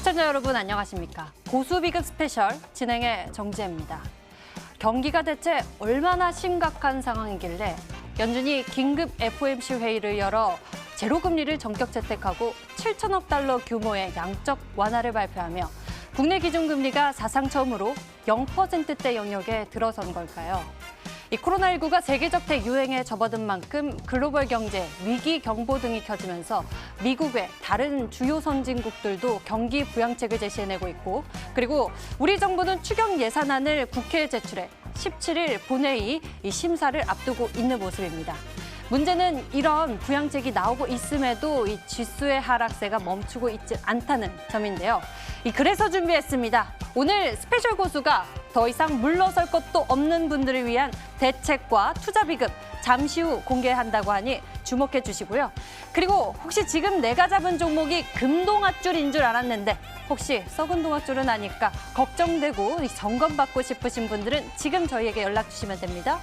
시청자 여러분 안녕하십니까? 고수비급 스페셜 진행의 정지혜입니다. 경기가 대체 얼마나 심각한 상황이길래 연준이 긴급 FOMC 회의를 열어 제로금리를 전격 채택하고 7천억 달러 규모의 양적 완화를 발표하며 국내 기준금리가 사상 처음으로 0%대 영역에 들어선 걸까요? 이 코로나19가 세계적 대유행에 접어든 만큼 글로벌 경제, 위기 경보 등이 켜지면서 미국 외 다른 주요 선진국들도 경기 부양책을 제시해내고 있고, 그리고 우리 정부는 추경 예산안을 국회에 제출해 17일 본회의 심사를 앞두고 있는 모습입니다. 문제는 이런 부양책이 나오고 있음에도 이 지수의 하락세가 멈추고 있지 않다는 점인데요. 그래서 준비했습니다. 오늘 스페셜 고수가 더 이상 물러설 것도 없는 분들을 위한 대책과 투자 비급 잠시 후 공개한다고 하니 주목해 주시고요. 그리고 혹시 지금 내가 잡은 종목이 금동아줄인 줄 알았는데 혹시 썩은 동아줄은 아닐까 걱정되고 점검받고 싶으신 분들은 지금 저희에게 연락 주시면 됩니다.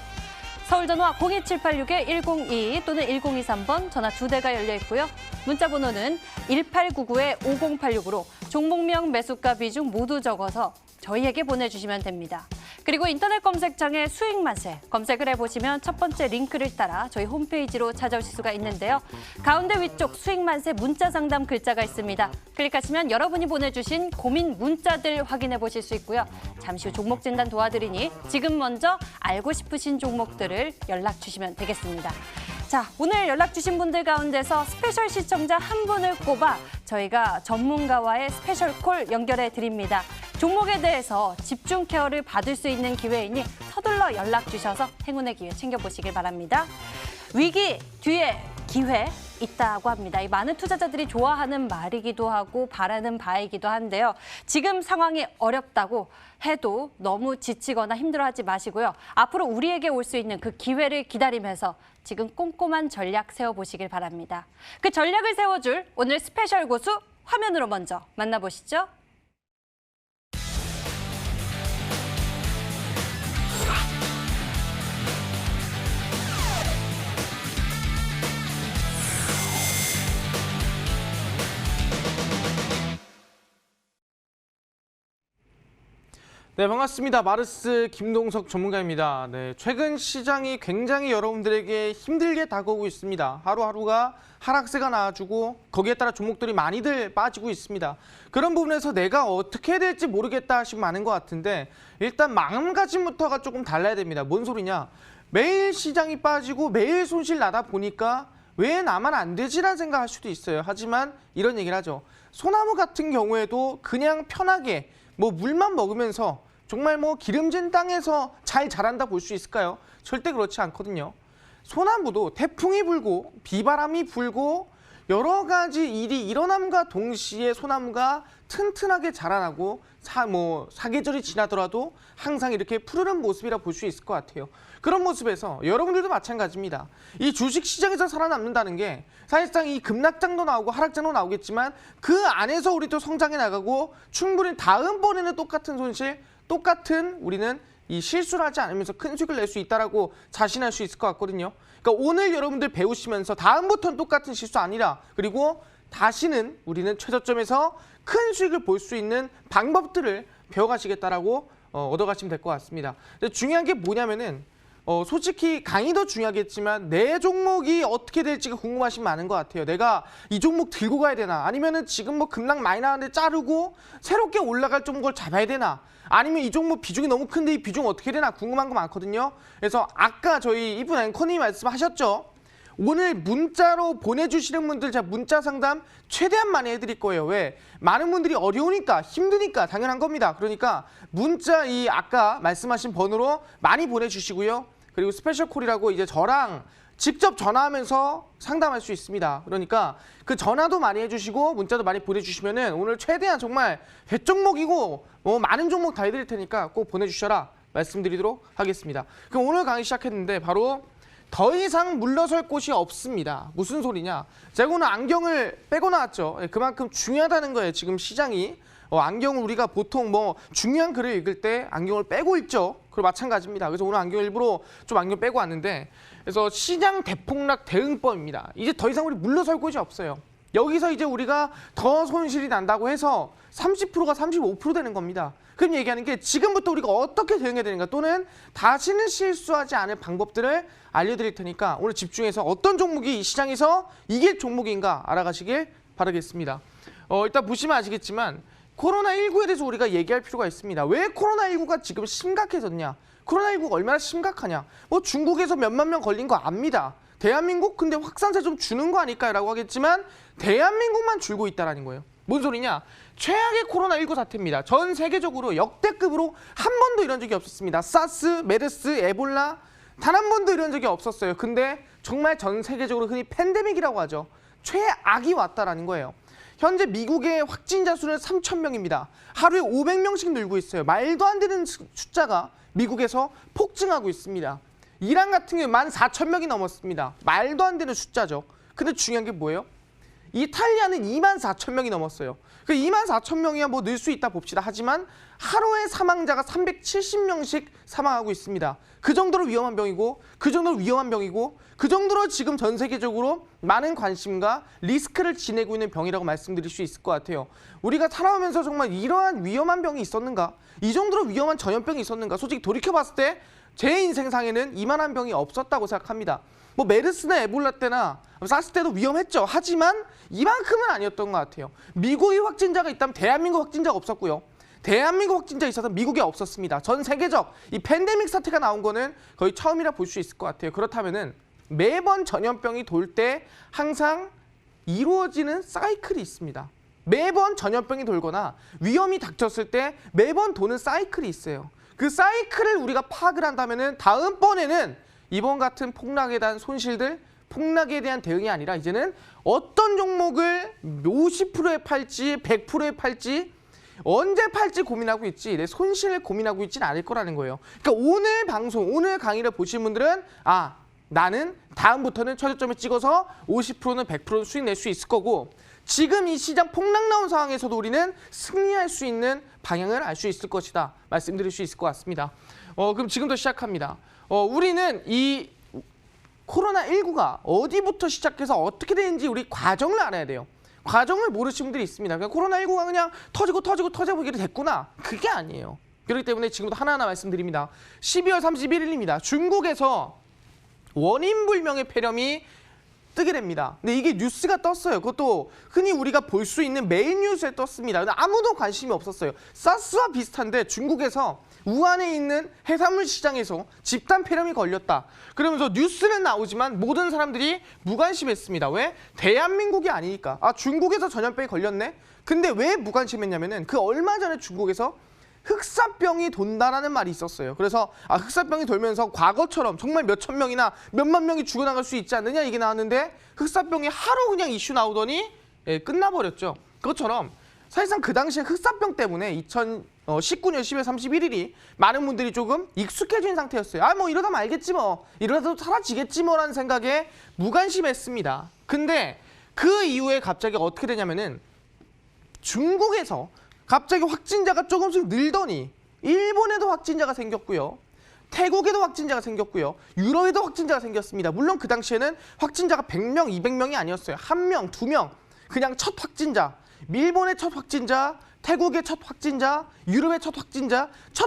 서울전화 02786-1022 또는 1023번 전화 2대가 열려 있고요. 문자 번호는 1899-5086으로 종목명, 매수가 비중 모두 적어서 저희에게 보내주시면 됩니다. 그리고 인터넷 검색창에 수익 만세 검색을 해보시면 첫 번째 링크를 따라 저희 홈페이지로 찾아오실 수가 있는데요. 가운데 위쪽 수익 만세 문자 상담 글자가 있습니다. 클릭하시면 여러분이 보내주신 고민 문자들 확인해 보실 수 있고요. 잠시 후 종목 진단 도와드리니 지금 먼저 알고 싶으신 종목들을 연락 주시면 되겠습니다. 자, 오늘 연락 주신 분들 가운데서 스페셜 시청자 한 분을 꼽아 저희가 전문가와의 스페셜 콜 연결해 드립니다. 종목에 대해서 집중 케어를 받을 수 있는 기회이니 서둘러 연락 주셔서 행운의 기회 챙겨보시길 바랍니다. 위기 뒤에 기회 있다고 합니다. 이 많은 투자자들이 좋아하는 말이기도 하고 바라는 바이기도 한데요. 지금 상황이 어렵다고 해도 너무 지치거나 힘들어하지 마시고요. 앞으로 우리에게 올 수 있는 그 기회를 기다리면서 지금 꼼꼼한 전략 세워보시길 바랍니다. 그 전략을 세워줄 오늘 스페셜 고수 화면으로 먼저 만나보시죠. 네, 반갑습니다. 마르스 김동석 전문가입니다. 네, 최근 시장이 굉장히 여러분들에게 힘들게 다가오고 있습니다. 하루하루가 하락세가 나와주고 거기에 따라 종목들이 많이들 빠지고 있습니다. 그런 부분에서 내가 어떻게 해야 될지 모르겠다 하시면 많은 것 같은데 일단 마음가짐부터가 조금 달라야 됩니다. 뭔 소리냐? 매일 시장이 빠지고 매일 손실 나다 보니까 왜 나만 안 되지라는 생각할 수도 있어요. 하지만 이런 얘기를 하죠. 소나무 같은 경우에도 그냥 편하게 물만 먹으면서 정말 기름진 땅에서 잘 자란다 볼 수 있을까요? 절대 그렇지 않거든요. 소나무도 태풍이 불고 비바람이 불고 여러 가지 일이 일어남과 동시에 소나무가 튼튼하게 자라나고 사계절이 지나더라도 항상 이렇게 푸르른 모습이라 볼 수 있을 것 같아요. 그런 모습에서 여러분들도 마찬가지입니다. 이 주식시장에서 살아남는다는 게 사실상 이 급락장도 나오고 하락장도 나오겠지만 그 안에서 우리도 성장해 나가고 충분히 다음번에는 똑같은 손실, 똑같은 우리는 이 실수를 하지 않으면서 큰 수익을 낼 수 있다라고 자신할 수 있을 것 같거든요. 그러니까 오늘 여러분들 배우시면서 다음부터는 똑같은 실수 아니라 그리고 다시는 우리는 최저점에서 큰 수익을 볼 수 있는 방법들을 배워가시겠다라고 얻어가시면 될 것 같습니다. 근데 중요한 게 뭐냐면은 솔직히 강의도 중요하겠지만 내 종목이 어떻게 될지가 궁금하신 많은 것 같아요. 내가 이 종목 들고 가야 되나? 아니면은 지금 급락 많이 나왔는데 자르고 새롭게 올라갈 종목을 잡아야 되나? 아니면 이 종목 비중이 너무 큰데 이 비중 어떻게 되나 궁금한 거 많거든요. 그래서 아까 저희 이분 앵커님이 말씀하셨죠. 오늘 문자로 보내주시는 분들 제가 문자 상담 최대한 많이 해드릴 거예요. 왜? 많은 분들이 어려우니까 힘드니까 당연한 겁니다. 그러니까 문자 아까 말씀하신 번호로 많이 보내주시고요. 그리고 스페셜 콜이라고 이제 저랑 직접 전화하면서 상담할 수 있습니다. 그러니까 그 전화도 많이 해주시고 문자도 많이 보내주시면은 오늘 최대한 정말 대종목이고 많은 종목 다 해드릴 테니까 꼭 보내주셔라 말씀드리도록 하겠습니다. 그럼 오늘 강의 시작했는데 바로 더 이상 물러설 곳이 없습니다. 무슨 소리냐? 제가 오늘 안경을 빼고 나왔죠. 그만큼 중요하다는 거예요. 지금 시장이. 안경을 우리가 보통 중요한 글을 읽을 때 안경을 빼고 읽죠. 그리고 마찬가지입니다. 그래서 오늘 안경 일부러 좀 안경 빼고 왔는데 그래서 시장 대폭락 대응법입니다. 이제 더 이상 우리 물러설 곳이 없어요. 여기서 이제 우리가 더 손실이 난다고 해서 30%가 35% 되는 겁니다. 그럼 얘기하는 게 지금부터 우리가 어떻게 대응해야 되는가 또는 다시는 실수하지 않을 방법들을 알려드릴 테니까 오늘 집중해서 어떤 종목이 이 시장에서 이길 종목인가 알아가시길 바라겠습니다. 일단 보시면 아시겠지만 코로나19에 대해서 우리가 얘기할 필요가 있습니다. 왜 코로나19가 지금 심각해졌냐? 코로나19가 얼마나 심각하냐? 뭐 중국에서 몇만 명 걸린 거 압니다. 대한민국 근데 확산세 좀 주는 거 아닐까요? 라고 하겠지만 대한민국만 줄고 있다는 거예요. 뭔 소리냐? 최악의 코로나19 사태입니다. 전 세계적으로 역대급으로 한 번도 이런 적이 없었습니다. 사스, 메르스, 에볼라 단 한 번도 이런 적이 없었어요. 근데 정말 전 세계적으로 흔히 팬데믹이라고 하죠. 최악이 왔다라는 거예요. 현재 미국의 확진자 수는 3,000명입니다. 하루에 500명씩 늘고 있어요. 말도 안 되는 숫자가 미국에서 폭증하고 있습니다. 이란 같은 경우에 14,000명이 넘었습니다. 말도 안 되는 숫자죠. 근데 중요한 게 뭐예요? 이탈리아는 24,000명이 넘었어요. 그 24,000명이야 뭐 늘 수 있다 봅시다. 하지만 하루에 사망자가 370명씩 사망하고 있습니다. 그 정도로 위험한 병이고 그 정도로 지금 전 세계적으로 많은 관심과 리스크를 지내고 있는 병이라고 말씀드릴 수 있을 것 같아요. 우리가 살아오면서 정말 이러한 위험한 병이 있었는가? 이 정도로 위험한 전염병이 있었는가? 솔직히 돌이켜봤을 때 제 인생상에는 이만한 병이 없었다고 생각합니다. 뭐 메르스나 에볼라 때나 사스 때도 위험했죠. 하지만 이만큼은 아니었던 것 같아요. 미국의 확진자가 있다면 대한민국 확진자가 없었고요. 대한민국 확진자 있어서 미국에 없었습니다. 전 세계적 이 팬데믹 사태가 나온 거는 거의 처음이라 볼 수 있을 것 같아요. 그렇다면은 매번 전염병이 돌 때 항상 이루어지는 사이클이 있습니다. 매번 전염병이 돌거나 위험이 닥쳤을 때 매번 도는 사이클이 있어요. 그 사이클을 우리가 파악을 한다면은 다음번에는 이번 같은 폭락에 대한 손실들, 폭락에 대한 대응이 아니라 이제는 어떤 종목을 50%에 팔지, 100%에 팔지, 언제 팔지 고민하고 있지, 내 손실을 고민하고 있지는 않을 거라는 거예요. 그러니까 오늘 방송, 오늘 강의를 보신 분들은 나는 다음부터는 최저점을 찍어서 50%는 100%는 수익 낼 수 있을 거고 지금 이 시장 폭락 나온 상황에서도 우리는 승리할 수 있는 방향을 알 수 있을 것이다. 말씀드릴 수 있을 것 같습니다. 그럼 지금부터 시작합니다. 우리는 이 코로나19가 어디부터 시작해서 어떻게 되는지 우리 과정을 알아야 돼요. 과정을 모르시는 분들이 있습니다. 그냥 코로나19가 그냥 터져보기로 됐구나. 그게 아니에요. 그렇기 때문에 지금부터 하나하나 말씀드립니다. 12월 31일입니다. 중국에서 원인불명의 폐렴이 뜨게 됩니다. 근데 이게 뉴스가 떴어요. 그것도 흔히 우리가 볼 수 있는 메인 뉴스에 떴습니다. 근데 아무도 관심이 없었어요. 사스와 비슷한데 중국에서 우한에 있는 해산물 시장에서 집단 폐렴이 걸렸다. 그러면서 뉴스는 나오지만 모든 사람들이 무관심했습니다. 왜? 대한민국이 아니니까. 중국에서 전염병이 걸렸네? 근데 왜 무관심했냐면은 그 얼마 전에 중국에서 흑사병이 돈다라는 말이 있었어요. 그래서 흑사병이 돌면서 과거처럼 정말 몇천 명이나 몇만 명이 죽어나갈 수 있지 않느냐 이게 나왔는데 흑사병이 하루 그냥 이슈 나오더니 끝나버렸죠. 그것처럼 사실상 그 당시에 흑사병 때문에 2019년 10월 31일이 많은 분들이 조금 익숙해진 상태였어요. 뭐 이러다 말겠지 뭐. 이러다도 사라지겠지 뭐라는 생각에 무관심했습니다. 근데 그 이후에 갑자기 어떻게 되냐면은 중국에서 갑자기 확진자가 조금씩 늘더니 일본에도 확진자가 생겼고요. 태국에도 확진자가 생겼고요. 유럽에도 확진자가 생겼습니다. 물론 그 당시에는 확진자가 100명, 200명이 아니었어요. 1명, 2명. 그냥 첫 확진자. 일본의 첫 확진자, 태국의 첫 확진자, 유럽의 첫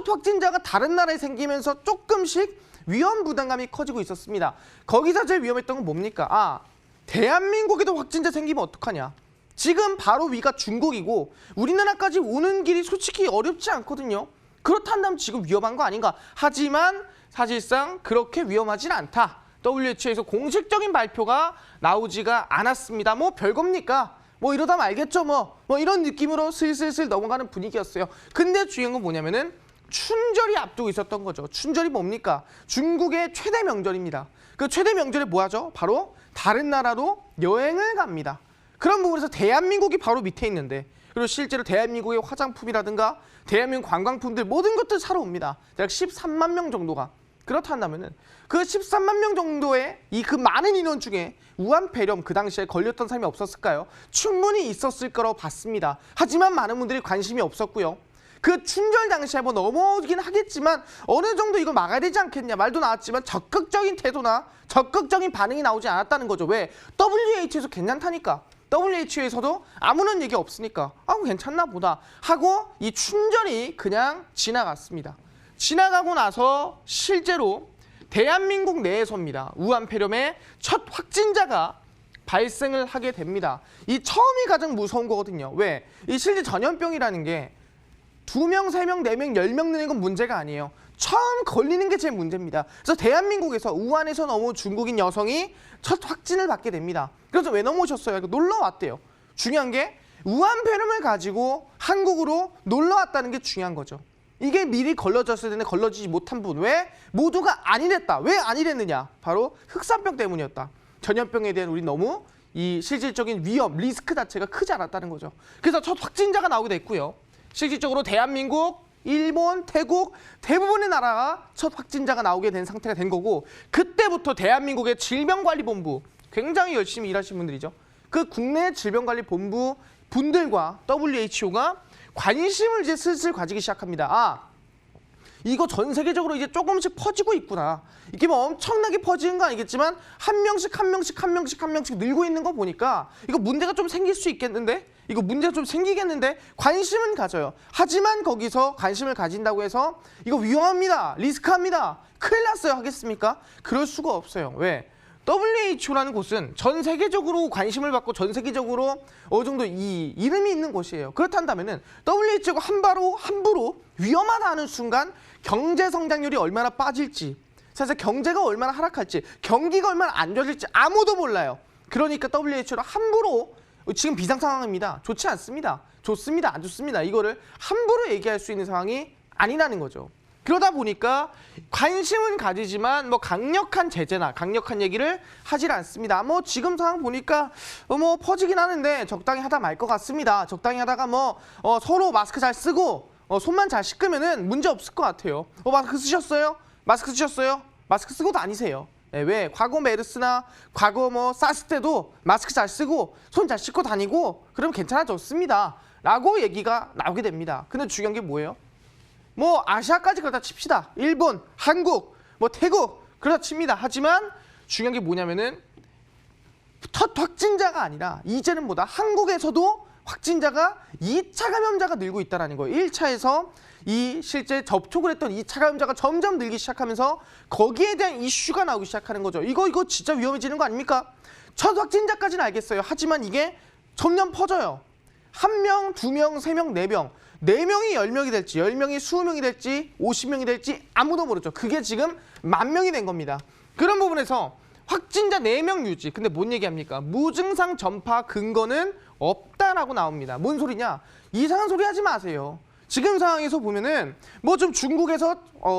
확진자가 다른 나라에 생기면서 조금씩 위험 부담감이 커지고 있었습니다. 거기서 제일 위험했던 건 뭡니까? 대한민국에도 확진자 생기면 어떡하냐. 지금 바로 위가 중국이고 우리나라까지 오는 길이 솔직히 어렵지 않거든요. 그렇다면 지금 위험한 거 아닌가. 하지만 사실상 그렇게 위험하진 않다. WHO에서 공식적인 발표가 나오지가 않았습니다. 뭐 별겁니까? 뭐 이러다 말겠죠 뭐 이런 느낌으로 슬슬 넘어가는 분위기였어요. 근데 중요한 건 뭐냐면은 춘절이 앞두고 있었던 거죠. 춘절이 뭡니까? 중국의 최대 명절입니다. 그 최대 명절에 뭐 하죠? 바로 다른 나라로 여행을 갑니다. 그런 부분에서 대한민국이 바로 밑에 있는데 그리고 실제로 대한민국의 화장품이라든가 대한민국 관광품들 모든 것들 사러 옵니다. 대략 13만 명 정도가. 그렇다면은 그 13만 명 정도의 그 많은 인원 중에 우한 폐렴 그 당시에 걸렸던 사람이 없었을까요? 충분히 있었을 거라고 봤습니다. 하지만 많은 분들이 관심이 없었고요. 그 춘절 당시에 뭐 넘어오긴 하겠지만 어느 정도 이거 막아야 되지 않겠냐 말도 나왔지만 적극적인 태도나 적극적인 반응이 나오지 않았다는 거죠. 왜? WHO에서 괜찮다니까. WHO에서도 아무런 얘기 없으니까 괜찮나 보다 하고 이 춘절이 그냥 지나갔습니다. 지나가고 나서 실제로 대한민국 내에서입니다. 우한폐렴의 첫 확진자가 발생을 하게 됩니다. 이 처음이 가장 무서운 거거든요. 왜? 이 실제 전염병이라는 게 2명, 3명, 4명, 10명 느는 건 문제가 아니에요. 처음 걸리는 게 제일 문제입니다. 그래서 대한민국에서 우한에서 넘어온 중국인 여성이 첫 확진을 받게 됩니다. 그래서 왜 넘어오셨어요? 이거 놀러 왔대요. 중요한 게 우한폐렴을 가지고 한국으로 놀러 왔다는 게 중요한 거죠. 이게 미리 걸러졌을 텐데 걸러지지 못한 분. 왜? 모두가 안일했다. 왜 안일했느냐? 바로 흑사병 때문이었다. 전염병에 대한 우리 너무 이 실질적인 위험, 리스크 자체가 크지 않았다는 거죠. 그래서 첫 확진자가 나오게 됐고요. 실질적으로 대한민국, 일본, 태국 대부분의 나라가 첫 확진자가 나오게 된 상태가 된 거고 그때부터 대한민국의 질병관리본부 굉장히 열심히 일하신 분들이죠. 그 국내 질병관리본부 분들과 WHO가 관심을 이제 슬슬 가지기 시작합니다. 이거 전 세계적으로 이제 조금씩 퍼지고 있구나. 이게 뭐 엄청나게 퍼지는 건 아니겠지만 한 명씩 늘고 있는 거 보니까 이거 문제가 좀 생길 수 있겠는데? 이거 문제가 좀 생기겠는데? 관심은 가져요. 하지만 거기서 관심을 가진다고 해서 이거 위험합니다. 리스크합니다. 큰일 났어요. 하겠습니까? 그럴 수가 없어요. 왜? WHO라는 곳은 전 세계적으로 관심을 받고 전 세계적으로 어느 정도 이 이름이 있는 곳이에요. 그렇다면은 WHO가 함부로 위험하다 하는 순간 경제 성장률이 얼마나 빠질지, 사실 경제가 얼마나 하락할지, 경기가 얼마나 안 좋아질지 아무도 몰라요. 그러니까 WHO가 함부로 지금 비상 상황입니다. 좋지 않습니다. 좋습니다. 안 좋습니다. 이거를 함부로 얘기할 수 있는 상황이 아니라는 거죠. 그러다 보니까 관심은 가지지만 뭐 강력한 제재나 강력한 얘기를 하질 않습니다. 뭐 지금 상황 보니까 뭐 퍼지긴 하는데 적당히 하다 말 것 같습니다. 적당히 하다가 서로 마스크 잘 쓰고 손만 잘 씻으면은 문제 없을 것 같아요. 마스크 쓰셨어요? 마스크 쓰셨어요? 마스크 쓰고 다니세요. 네, 왜? 과거 메르스나 과거 사스 때도 마스크 잘 쓰고 손 잘 씻고 다니고 그러면 괜찮아졌습니다. 라고 얘기가 나오게 됩니다. 근데 중요한 게 뭐예요? 아시아까지 그렇다 칩시다. 일본, 한국, 태국 그렇다 칩니다. 하지만 중요한 게 뭐냐면은 첫 확진자가 아니라 이제는 한국에서도 확진자가 2차 감염자가 늘고 있다는 거예요. 1차에서 이 실제 접촉을 했던 2차 감염자가 점점 늘기 시작하면서 거기에 대한 이슈가 나오기 시작하는 거죠. 이거 진짜 위험해지는 거 아닙니까? 첫 확진자까지는 알겠어요. 하지만 이게 점점 퍼져요. 1명, 2명, 3명, 4명. 4명이 10명이 될지, 10명이 20명이 될지, 50명이 될지 아무도 모르죠. 그게 지금 10,000명이 된 겁니다. 그런 부분에서 확진자 4명 유지. 근데 뭔 얘기합니까? 무증상 전파 근거는 없다라고 나옵니다. 뭔 소리냐? 이상한 소리 하지 마세요. 지금 상황에서 보면은 좀 중국에서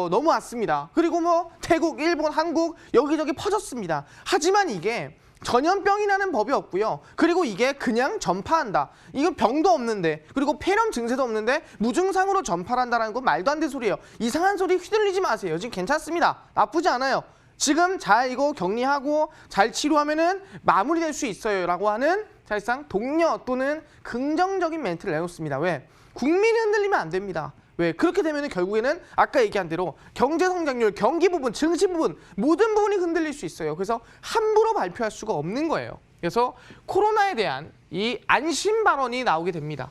넘어왔습니다. 그리고 태국, 일본, 한국 여기저기 퍼졌습니다. 하지만 이게 전염병이라는 법이 없고요. 그리고 이게 그냥 전파한다. 이건 병도 없는데 그리고 폐렴 증세도 없는데 무증상으로 전파를 한다는 건 말도 안 되는 소리예요. 이상한 소리 휘둘리지 마세요. 지금 괜찮습니다. 나쁘지 않아요. 지금 잘 이거 격리하고 잘 치료하면은 마무리될 수 있어요. 라고 하는 사실상 독려 또는 긍정적인 멘트를 내놓습니다. 왜? 국민이 흔들리면 안 됩니다. 왜? 그렇게 되면 결국에는 아까 얘기한 대로 경제 성장률, 경기 부분, 증시 부분 모든 부분이 흔들릴 수 있어요. 그래서 함부로 발표할 수가 없는 거예요. 그래서 코로나에 대한 이 안심 발언이 나오게 됩니다.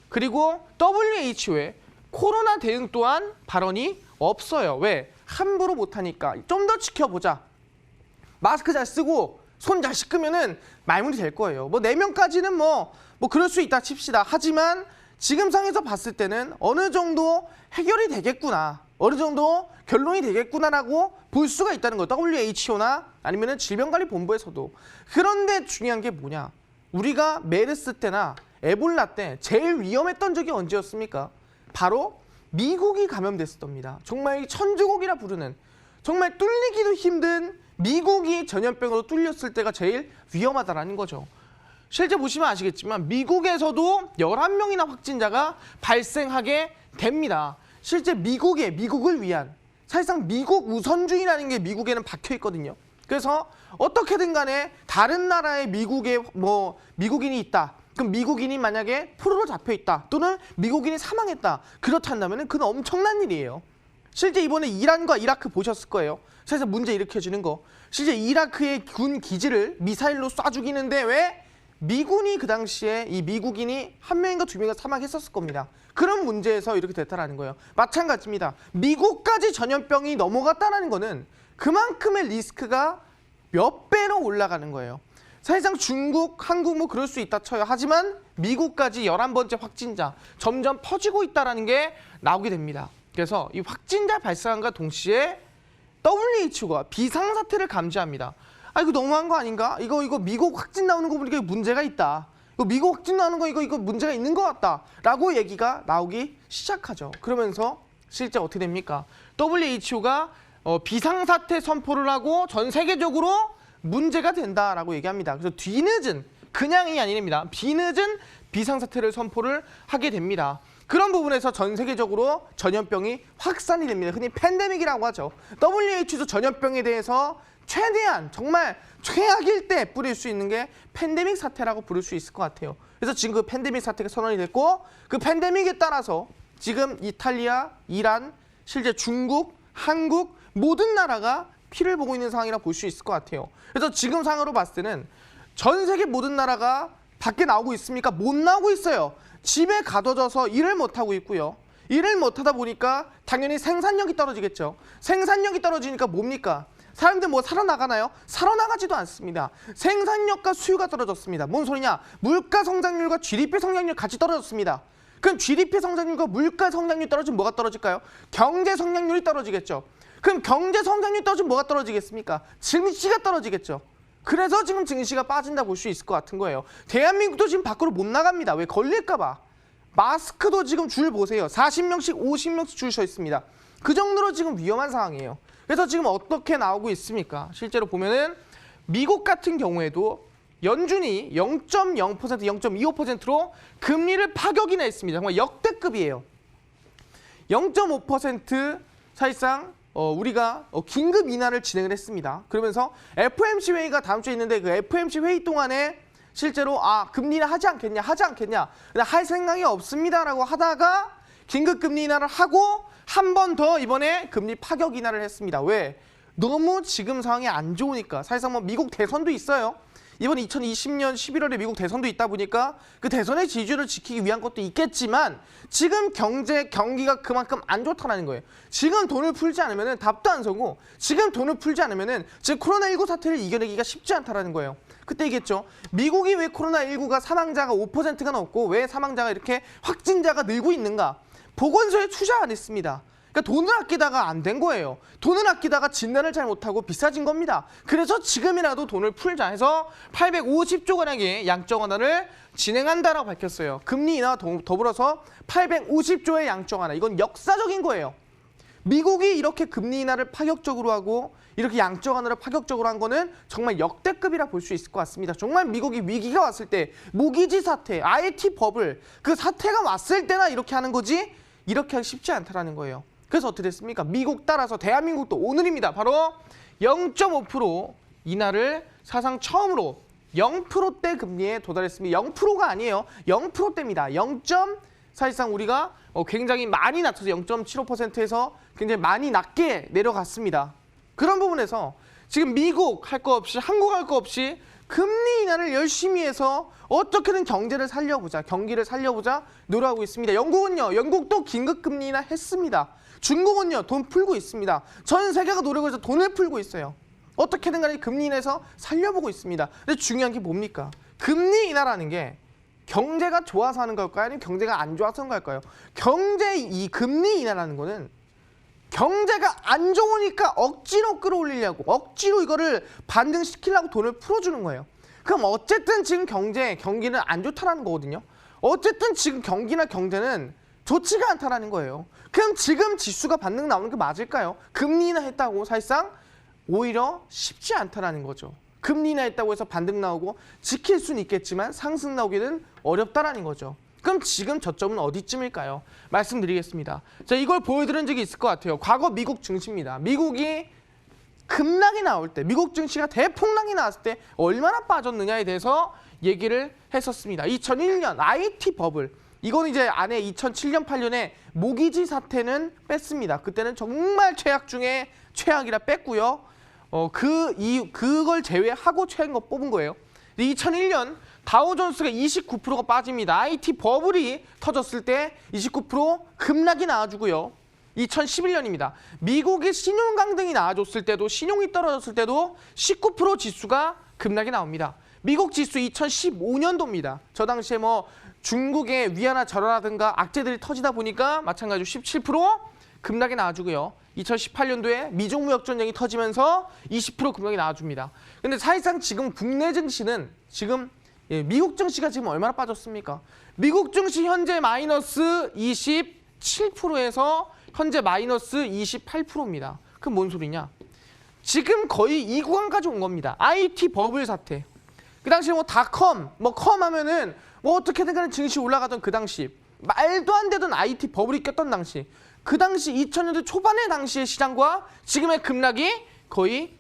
그리고 WHO의 코로나 대응 또한 발언이 없어요. 왜? 함부로 못하니까 좀 더 지켜보자. 마스크 잘 쓰고 손 잘 씻으면은 마무리 될 거예요. 4명까지는 그럴 수 있다 칩시다. 하지만 지금 상에서 봤을 때는 어느 정도 해결이 되겠구나, 어느 정도 결론이 되겠구나라고 볼 수가 있다는 거예요. WHO나 아니면 질병관리본부에서도. 그런데 중요한 게 뭐냐? 우리가 메르스 때나 에볼라 때 제일 위험했던 적이 언제였습니까? 바로 미국이 감염됐을 겁니다. 정말 천주국이라 부르는, 정말 뚫리기도 힘든 미국이 전염병으로 뚫렸을 때가 제일 위험하다라는 거죠. 실제 보시면 아시겠지만 미국에서도 11명이나 확진자가 발생하게 됩니다. 실제 미국을 위한, 사실상 미국 우선주의라는 게 미국에는 박혀 있거든요. 그래서 어떻게든 간에 다른 나라에 미국인이 있다. 그럼 미국인이 만약에 포로로 잡혀 있다. 또는 미국인이 사망했다. 그렇다면 그건 엄청난 일이에요. 실제 이번에 이란과 이라크 보셨을 거예요. 사실 문제 일으켜주는 거. 실제 이라크의 군 기지를 미사일로 쏴 죽이는데 왜? 미군이 그 당시에 이 미국인이 한 명인가 두 명인가 사망했었을 겁니다. 그런 문제에서 이렇게 됐다라는 거예요. 마찬가지입니다. 미국까지 전염병이 넘어갔다는 거는 그만큼의 리스크가 몇 배로 올라가는 거예요. 사실상 중국, 한국 뭐 그럴 수 있다 쳐요. 하지만 미국까지 11번째 확진자 점점 퍼지고 있다는 게 나오게 됩니다. 그래서 이 확진자 발생과 동시에 WHO가 비상사태를 감지합니다. 아, 이거 너무한 거 아닌가? 이거 미국 확진 나오는 거 보니까 문제가 있다. 이거 미국 확진 나오는 거 이거 문제가 있는 것 같다. 라고 얘기가 나오기 시작하죠. 그러면서 실제 어떻게 됩니까? WHO가 비상사태 선포를 하고 전 세계적으로 문제가 된다라고 얘기합니다. 그래서 뒤늦은, 그냥이 아닙니다. 뒤늦은 비상사태를 선포를 하게 됩니다. 그런 부분에서 전 세계적으로 전염병이 확산이 됩니다. 흔히 팬데믹이라고 하죠. WHO도 전염병에 대해서 최대한 정말 최악일 때 뿌릴 수 있는 게 팬데믹 사태라고 부를 수 있을 것 같아요. 그래서 지금 그 팬데믹 사태가 선언이 됐고 그 팬데믹에 따라서 지금 이탈리아, 이란, 실제 중국, 한국 모든 나라가 피를 보고 있는 상황이라 볼 수 있을 것 같아요. 그래서 지금 상황으로 봤을 때는 전 세계 모든 나라가 밖에 나오고 있습니까? 못 나오고 있어요. 집에 가둬져서 일을 못하고 있고요. 일을 못하다 보니까 당연히 생산력이 떨어지겠죠. 생산력이 떨어지니까 뭡니까? 사람들 뭐 살아나가나요? 살아나가지도 않습니다. 생산력과 수요가 떨어졌습니다. 뭔 소리냐? 물가 성장률과 GDP 성장률 같이 떨어졌습니다. 그럼 GDP 성장률과 물가 성장률이 떨어지면 뭐가 떨어질까요? 경제 성장률이 떨어지겠죠. 그럼 경제 성장률이 떨어지면 뭐가 떨어지겠습니까? 증시가 떨어지겠죠. 그래서 지금 증시가 빠진다 볼 수 있을 것 같은 거예요. 대한민국도 지금 밖으로 못 나갑니다. 왜? 걸릴까 봐. 마스크도 지금 줄 보세요. 40명씩 50명씩 줄 서 있습니다. 그 정도로 지금 위험한 상황이에요. 그래서 지금 어떻게 나오고 있습니까? 실제로 보면은 미국 같은 경우에도 연준이 0.0%, 0.25%로 금리를 파격이나 했습니다. 정말 역대급이에요. 0.5% 사실상 우리가 긴급 인하를 진행을 했습니다. 그러면서 FOMC 회의가 다음 주에 있는데 그 FOMC 회의 동안에 실제로 금리 인하 하지 않겠냐 근데 할 생각이 없습니다라고 하다가 긴급 금리 인하를 하고 한 번 더 이번에 금리 파격 인하를 했습니다. 왜? 너무 지금 상황이 안 좋으니까. 사실상 뭐 미국 대선도 있어요. 이번 2020년 11월에 미국 대선도 있다 보니까 그 대선의 지지율을 지키기 위한 것도 있겠지만 지금 경기가 그만큼 안 좋다는 거예요. 지금 돈을 풀지 않으면 답도 안 서고 지금 돈을 풀지 않으면 지금 코로나19 사태를 이겨내기가 쉽지 않다는 거예요. 그때 얘기했죠. 미국이 왜 코로나19가 사망자가 5%가 넘고 왜 사망자가 이렇게 확진자가 늘고 있는가? 보건소에 투자 안 했습니다. 그러니까 돈을 아끼다가 안 된 거예요. 돈을 아끼다가 진단을 잘 못하고 비싸진 겁니다. 그래서 지금이라도 돈을 풀자 해서 850조 가량의 양적 완화를 진행한다라고 밝혔어요. 금리 인하 더불어서 850조의 양적 완화. 이건 역사적인 거예요. 미국이 이렇게 금리 인하를 파격적으로 하고 이렇게 양적 완화를 파격적으로 한 거는 정말 역대급이라 볼 수 있을 것 같습니다. 정말 미국이 위기가 왔을 때 모기지 사태, IT 버블 그 사태가 왔을 때나 이렇게 하는 거지 이렇게 하기 쉽지 않다라는 거예요. 그래서 어떻게 됐습니까? 미국 따라서 대한민국도 오늘입니다. 바로 0.5% 인하를 사상 처음으로 0%대 금리에 도달했습니다. 0%가 아니에요. 0%대입니다. 0. 사실상 우리가 굉장히 많이 낮춰서 0.75%에서 굉장히 많이 낮게 내려갔습니다. 그런 부분에서 지금 미국 할 거 없이 한국 할 거 없이 금리 인하를 열심히 해서 어떻게든 경제를 살려보자, 경기를 살려보자 노력하고 있습니다. 영국은요, 영국도 긴급 금리 인하 했습니다. 중국은요, 돈 풀고 있습니다. 전 세계가 노력을 해서 돈을 풀고 있어요. 어떻게든 간에 금리 인하에서 살려보고 있습니다. 근데 중요한 게 뭡니까? 금리 인하라는 게 경제가 좋아서 하는 걸까요? 아니면 경제가 안 좋아서 하는 걸까요? 이 금리 인하라는 거는 경제가 안 좋으니까 억지로 끌어올리려고 억지로 이거를 반등시키려고 돈을 풀어주는 거예요. 그럼 어쨌든 지금 경기는 안 좋다라는 거거든요. 어쨌든 지금 경기나 경제는 좋지가 않다라는 거예요. 그럼 지금 지수가 반등 나오는 게 맞을까요? 금리 인하 했다고 사실상 오히려 쉽지 않다라는 거죠. 금리 인하 했다고 해서 반등 나오고 지킬 수는 있겠지만 상승 나오기는 어렵다라는 거죠. 그럼 지금 저점은 어디쯤일까요? 말씀드리겠습니다. 자, 이걸 보여드린 적이 있을 것 같아요. 과거 미국 증시입니다. 미국이 급락이 나올 때, 미국 증시가 대폭락이 나왔을 때 얼마나 빠졌느냐에 대해서 얘기를 했었습니다. 2001년 IT 버블. 이건 이제 안에 2007년, 8년에 모기지 사태는 뺐습니다. 그때는 정말 최악 중에 최악이라 뺐고요. 그걸 제외하고 최악인 거 뽑은 거예요. 2001년 다우존스가 29%가 빠집니다. IT 버블이 터졌을 때 29% 급락이 나와주고요. 2011년입니다. 미국의 신용 강등이 나와줬을 때도 신용이 떨어졌을 때도 19% 지수가 급락이 나옵니다. 미국 지수 2015년도입니다. 저 당시에 뭐 중국의 위안화 절하라든가 악재들이 터지다 보니까 마찬가지로 17% 급락이 나와주고요. 2018년도에 미중 무역 전쟁이 터지면서 20% 급락이 나와줍니다. 근데 사실상 지금 국내 증시는 지금 미국 증시가 지금 얼마나 빠졌습니까? 미국 증시 현재 마이너스 27%에서 현재 마이너스 28%입니다. 그럼 뭔 소리냐? 지금 거의 이 구간까지 온 겁니다. IT 버블 사태. 그 당시에 뭐 닷컴, 컴 하면은 뭐 어떻게든 간에 증시 올라가던 그 당시, 말도 안 되던 IT 버블이 꼈던 당시, 그 당시 2000년대 초반의 당시의 시장과 지금의 급락이 거의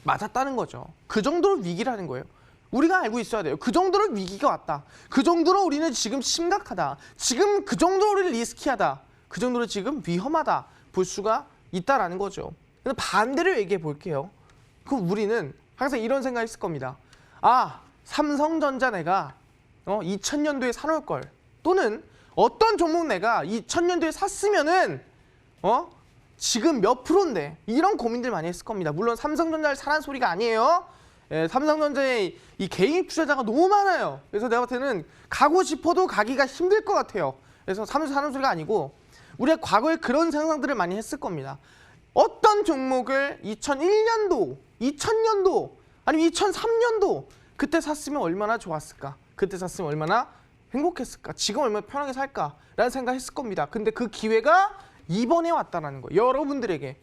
맞았다는 거죠. 그 정도로 위기라는 거예요. 우리가 알고 있어야 돼요. 그 정도로 위기가 왔다. 그 정도로 우리는 지금 심각하다. 지금 그 정도로 우리는 리스키하다. 그 정도로 지금 위험하다 볼 수가 있다라는 거죠. 근데 반대로 얘기해 볼게요. 그럼 우리는 항상 이런 생각이 있을 겁니다. 아, 삼성전자 내가 2000년도에 사놓을 걸. 또는 어떤 종목 내가 2000년도에 샀으면은 지금 몇 프로인데 이런 고민들 많이 했을 겁니다. 물론 삼성전자를 사라는 소리가 아니에요. 삼성전자의 이 개인 투자자가 너무 많아요. 그래서 내가 볼 때는 가고 싶어도 가기가 힘들 것 같아요. 그래서 삼성 사는 소리가 아니고 우리가 과거에 그런 상상들을 많이 했을 겁니다. 어떤 종목을 2001년도, 2000년도, 아니면 2003년도 그때 샀으면 얼마나 좋았을까? 그때 샀으면 얼마나 행복했을까? 지금 얼마나 편하게 살까? 라는 생각했을 겁니다. 근데 그 기회가 이번에 왔다는 거예요. 여러분들에게.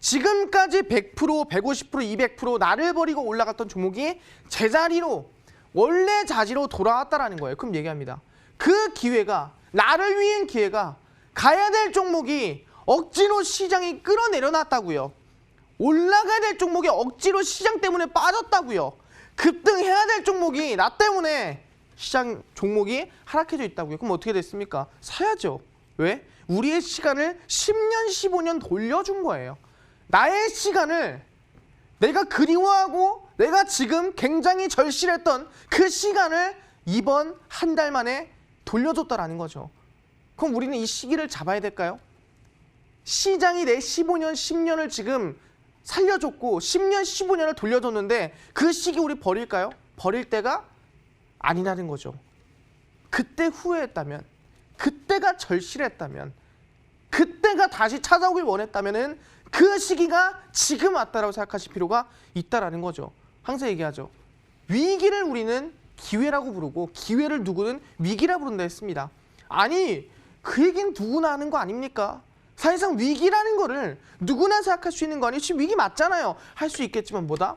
지금까지 100%, 150%, 200% 나를 버리고 올라갔던 종목이 제자리로, 원래 자리로 돌아왔다는 거예요. 그럼 얘기합니다. 그 기회가, 나를 위한 기회가 가야 될 종목이 억지로 시장이 끌어내려놨다고요. 올라가야 될 종목이 억지로 시장 때문에 빠졌다고요. 급등해야 될 종목이 나 때문에 시장 종목이 하락해져 있다고요. 그럼 어떻게 됐습니까? 사야죠. 왜? 우리의 시간을 10년, 15년 돌려준 거예요. 나의 시간을 내가 그리워하고 내가 지금 굉장히 절실했던 그 시간을 이번 한 달 만에 돌려줬다라는 거죠. 그럼 우리는 이 시기를 잡아야 될까요? 시장이 내 15년, 10년을 지금 살려줬고 10년, 15년을 돌려줬는데 그 시기 우리 버릴까요? 버릴 때가 아니라는 거죠. 그때 후회했다면, 그때가 절실했다면, 그때가 다시 찾아오길 원했다면은 그 시기가 지금 왔다라고 생각하실 필요가 있다라는 거죠. 항상 얘기하죠. 위기를 우리는 기회라고 부르고 기회를 누구는 위기라 부른다 했습니다. 아니, 그 얘기는 누구나 하는 거 아닙니까? 사실상 위기라는 거를 누구나 생각할 수 있는 거 아니에요? 지금 위기 맞잖아요. 할 수 있겠지만 뭐다?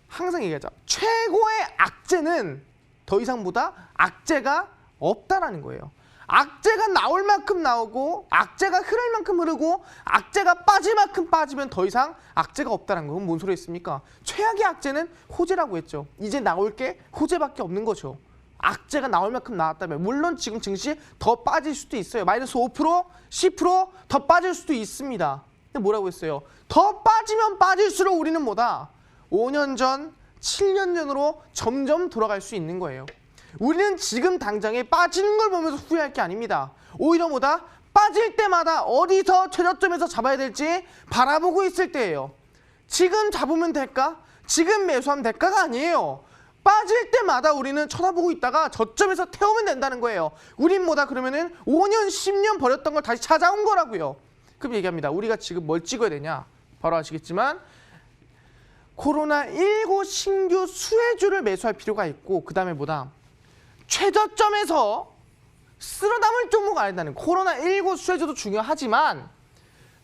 항상 얘기하죠. 최고의 악재는 더 이상보다 악재가 없다라는 거예요. 악재가 나올 만큼 나오고 악재가 흐를 만큼 흐르고 악재가 빠질 만큼 빠지면 더 이상 악재가 없다는 건 뭔 소리였습니까? 최악의 악재는 호재라고 했죠. 이제 나올 게 호재밖에 없는 거죠. 악재가 나올 만큼 나왔다면 물론 지금 증시 더 빠질 수도 있어요. 마이너스 5%, 10%더 빠질 수도 있습니다. 근데 뭐라고 했어요? 더 빠지면 빠질수록 우리는 뭐다? 5년 전, 7년 전으로 점점 돌아갈 수 있는 거예요. 우리는 지금 당장에 빠지는 걸 보면서 후회할 게 아닙니다. 오히려 뭐다? 빠질 때마다 어디서 최저점에서 잡아야 될지 바라보고 있을 때예요. 지금 잡으면 될까? 지금 매수하면 될까가 아니에요. 빠질 때마다 우리는 쳐다보고 있다가 저점에서 태우면 된다는 거예요. 우린 뭐다 그러면은 5년, 10년 버렸던 걸 다시 찾아온 거라고요. 그럼 얘기합니다. 우리가 지금 뭘 찍어야 되냐? 바로 아시겠지만 코로나19 신규 수혜주를 매수할 필요가 있고 그 다음에 뭐다? 최저점에서 쓸어 담을 종목 안 한다는 코로나19 수혜주도 중요하지만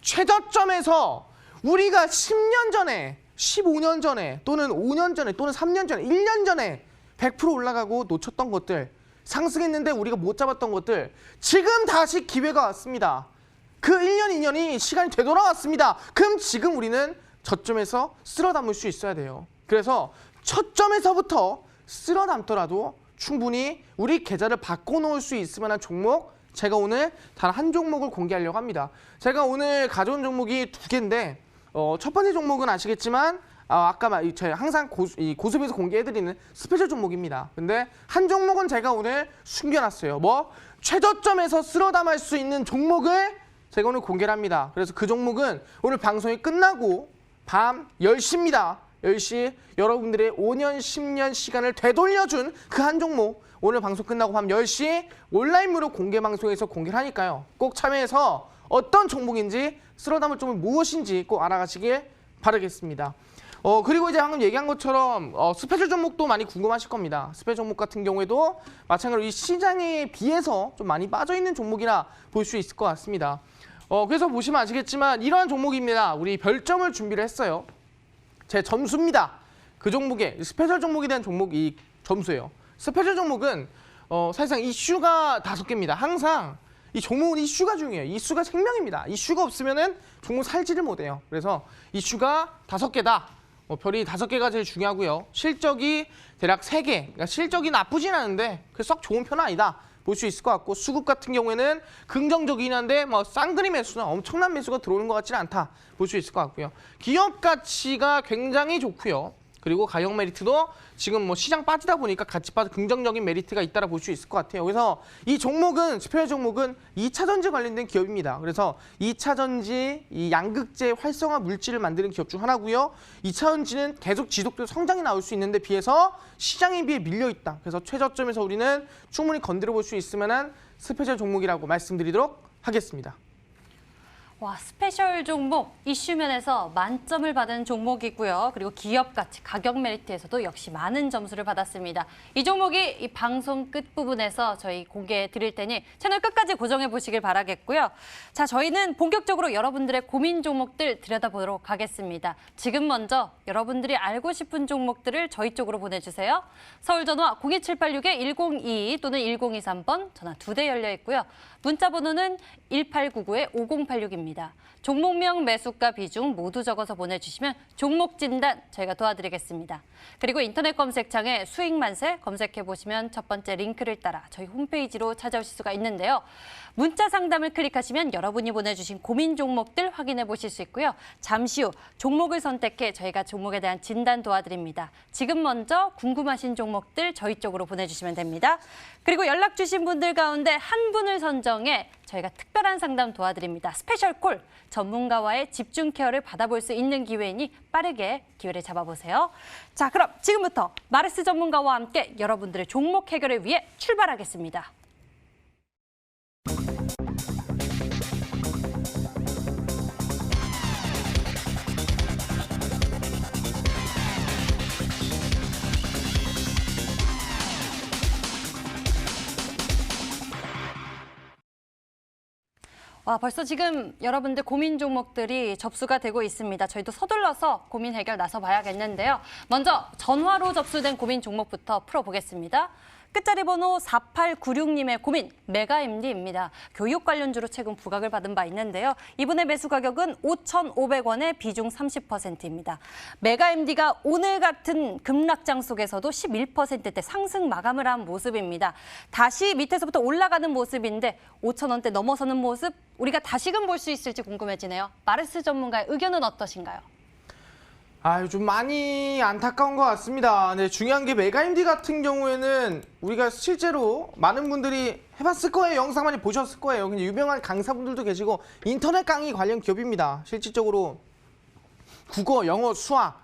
최저점에서 우리가 10년 전에 15년 전에 또는 5년 전에 또는 3년 전에 1년 전에 100% 올라가고 놓쳤던 것들 상승했는데 우리가 못 잡았던 것들 지금 다시 기회가 왔습니다. 그 1년 2년이 시간이 되돌아왔습니다. 그럼 지금 우리는 저점에서 쓸어 담을 수 있어야 돼요. 그래서 첫 점에서부터 쓸어 담더라도 충분히 우리 계좌를 바꿔놓을 수 있을 만한 종목 제가 오늘 단 한 종목을 공개하려고 합니다. 제가 오늘 가져온 종목이 두 개인데 첫 번째 종목은 아시겠지만 제가 항상 이 고수비에서 공개해드리는 스페셜 종목입니다. 근데 한 종목은 제가 오늘 숨겨놨어요. 최저점에서 쓸어 담을 수 있는 종목을 제가 오늘 공개를 합니다. 그래서 그 종목은 오늘 방송이 끝나고 밤 10시입니다. 10시 여러분들의 5년, 10년 시간을 되돌려준 그 한 종목 오늘 방송 끝나고 밤 10시 온라인 무료 공개 방송에서 공개를 하니까요. 꼭 참여해서 어떤 종목인지 쓸어 담을 종목이 무엇인지 꼭 알아가시길 바라겠습니다. 그리고 이제 방금 얘기한 것처럼 스페셜 종목도 많이 궁금하실 겁니다. 스페셜 종목 같은 경우에도 마찬가지로 이 시장에 비해서 좀 많이 빠져있는 종목이라 볼 수 있을 것 같습니다. 그래서 보시면 아시겠지만 이러한 종목입니다. 우리 별점을 준비를 했어요. 제 점수입니다. 그 종목의 스페셜 종목에 대한 종목이 점수예요. 스페셜 종목은 사실상 이슈가 5개입니다. 항상 이 종목은 이슈가 중요해요. 이슈가 생명입니다. 이슈가 없으면은 종목 살지를 못해요. 그래서 이슈가 5개다. 별이 5개가 제일 중요하고요. 실적이 대략 3개. 그러니까 실적이 나쁘진 않은데 썩 좋은 편은 아니다. 볼 수 있을 것 같고 수급 같은 경우에는 긍정적이긴 한데 쌍그리 매수나 엄청난 매수가 들어오는 것 같지는 않다. 볼 수 있을 것 같고요. 기업 가치가 굉장히 좋고요. 그리고 가격 메리트도 지금 시장 빠지다 보니까 같이 빠져 긍정적인 메리트가 있다라 볼 수 있을 것 같아요. 그래서 이 종목은 스페셜 종목은 2차 전지 관련된 기업입니다. 그래서 2차 전지 이 양극재 활성화 물질을 만드는 기업 중 하나고요. 2차 전지는 계속 지속적으로 성장이 나올 수 있는데 비해서 시장에 비해 밀려 있다. 그래서 최저점에서 우리는 충분히 건드려 볼 수 있을 만한 스페셜 종목이라고 말씀드리도록 하겠습니다. 와, 스페셜 종목 이슈면에서 만점을 받은 종목이고요. 그리고 기업 가치, 가격 메리트에서도 역시 많은 점수를 받았습니다. 이 종목이 이 방송 끝부분에서 저희 공개해 드릴 테니 채널 끝까지 고정해 보시길 바라겠고요. 자, 저희는 본격적으로 여러분들의 고민 종목들 들여다보도록 하겠습니다. 지금 먼저 여러분들이 알고 싶은 종목들을 저희 쪽으로 보내주세요. 서울 전화 02786-1022 또는 1023번 전화 2대 열려 있고요. 문자 번호는 1899-5086입니다. 종목명, 매수가, 비중 모두 적어서 보내주시면 종목 진단 저희가 도와드리겠습니다. 그리고 인터넷 검색창에 수익 만세 검색해보시면 첫 번째 링크를 따라 저희 홈페이지로 찾아오실 수가 있는데요. 문자 상담을 클릭하시면 여러분이 보내주신 고민 종목들 확인해 보실 수 있고요. 잠시 후 종목을 선택해 저희가 종목에 대한 진단 도와드립니다. 지금 먼저 궁금하신 종목들 저희 쪽으로 보내주시면 됩니다. 그리고 연락 주신 분들 가운데 한 분을 선정해 저희가 특별한 상담 도와드립니다. 스페셜 콜, 전문가와의 집중 케어를 받아볼 수 있는 기회이니 빠르게 기회를 잡아보세요. 자, 그럼 지금부터 마르스 전문가와 함께 여러분들의 종목 해결을 위해 출발하겠습니다. 와, 벌써 지금 여러분들 고민 종목들이 접수가 되고 있습니다. 저희도 서둘러서 고민 해결 나서 봐야겠는데요. 먼저 전화로 접수된 고민 종목부터 풀어보겠습니다. 끝자리 번호 4896님의 고민, 메가MD입니다. 교육 관련주로 최근 부각을 받은 바 있는데요. 이분의 매수 가격은 5,500원에 비중 30%입니다. 메가MD가 오늘 같은 급락장 속에서도 11%대 상승 마감을 한 모습입니다. 다시 밑에서부터 올라가는 모습인데 5,000원대 넘어서는 모습 우리가 다시금 볼 수 있을지 궁금해지네요. 마르스 전문가의 의견은 어떠신가요? 좀 많이 안타까운 것 같습니다. 네, 중요한 게 메가MD 같은 경우에는 우리가 실제로 많은 분들이 해봤을 거예요. 영상 많이 보셨을 거예요. 근데 유명한 강사분들도 계시고 인터넷 강의 관련 기업입니다. 실질적으로 국어, 영어, 수학,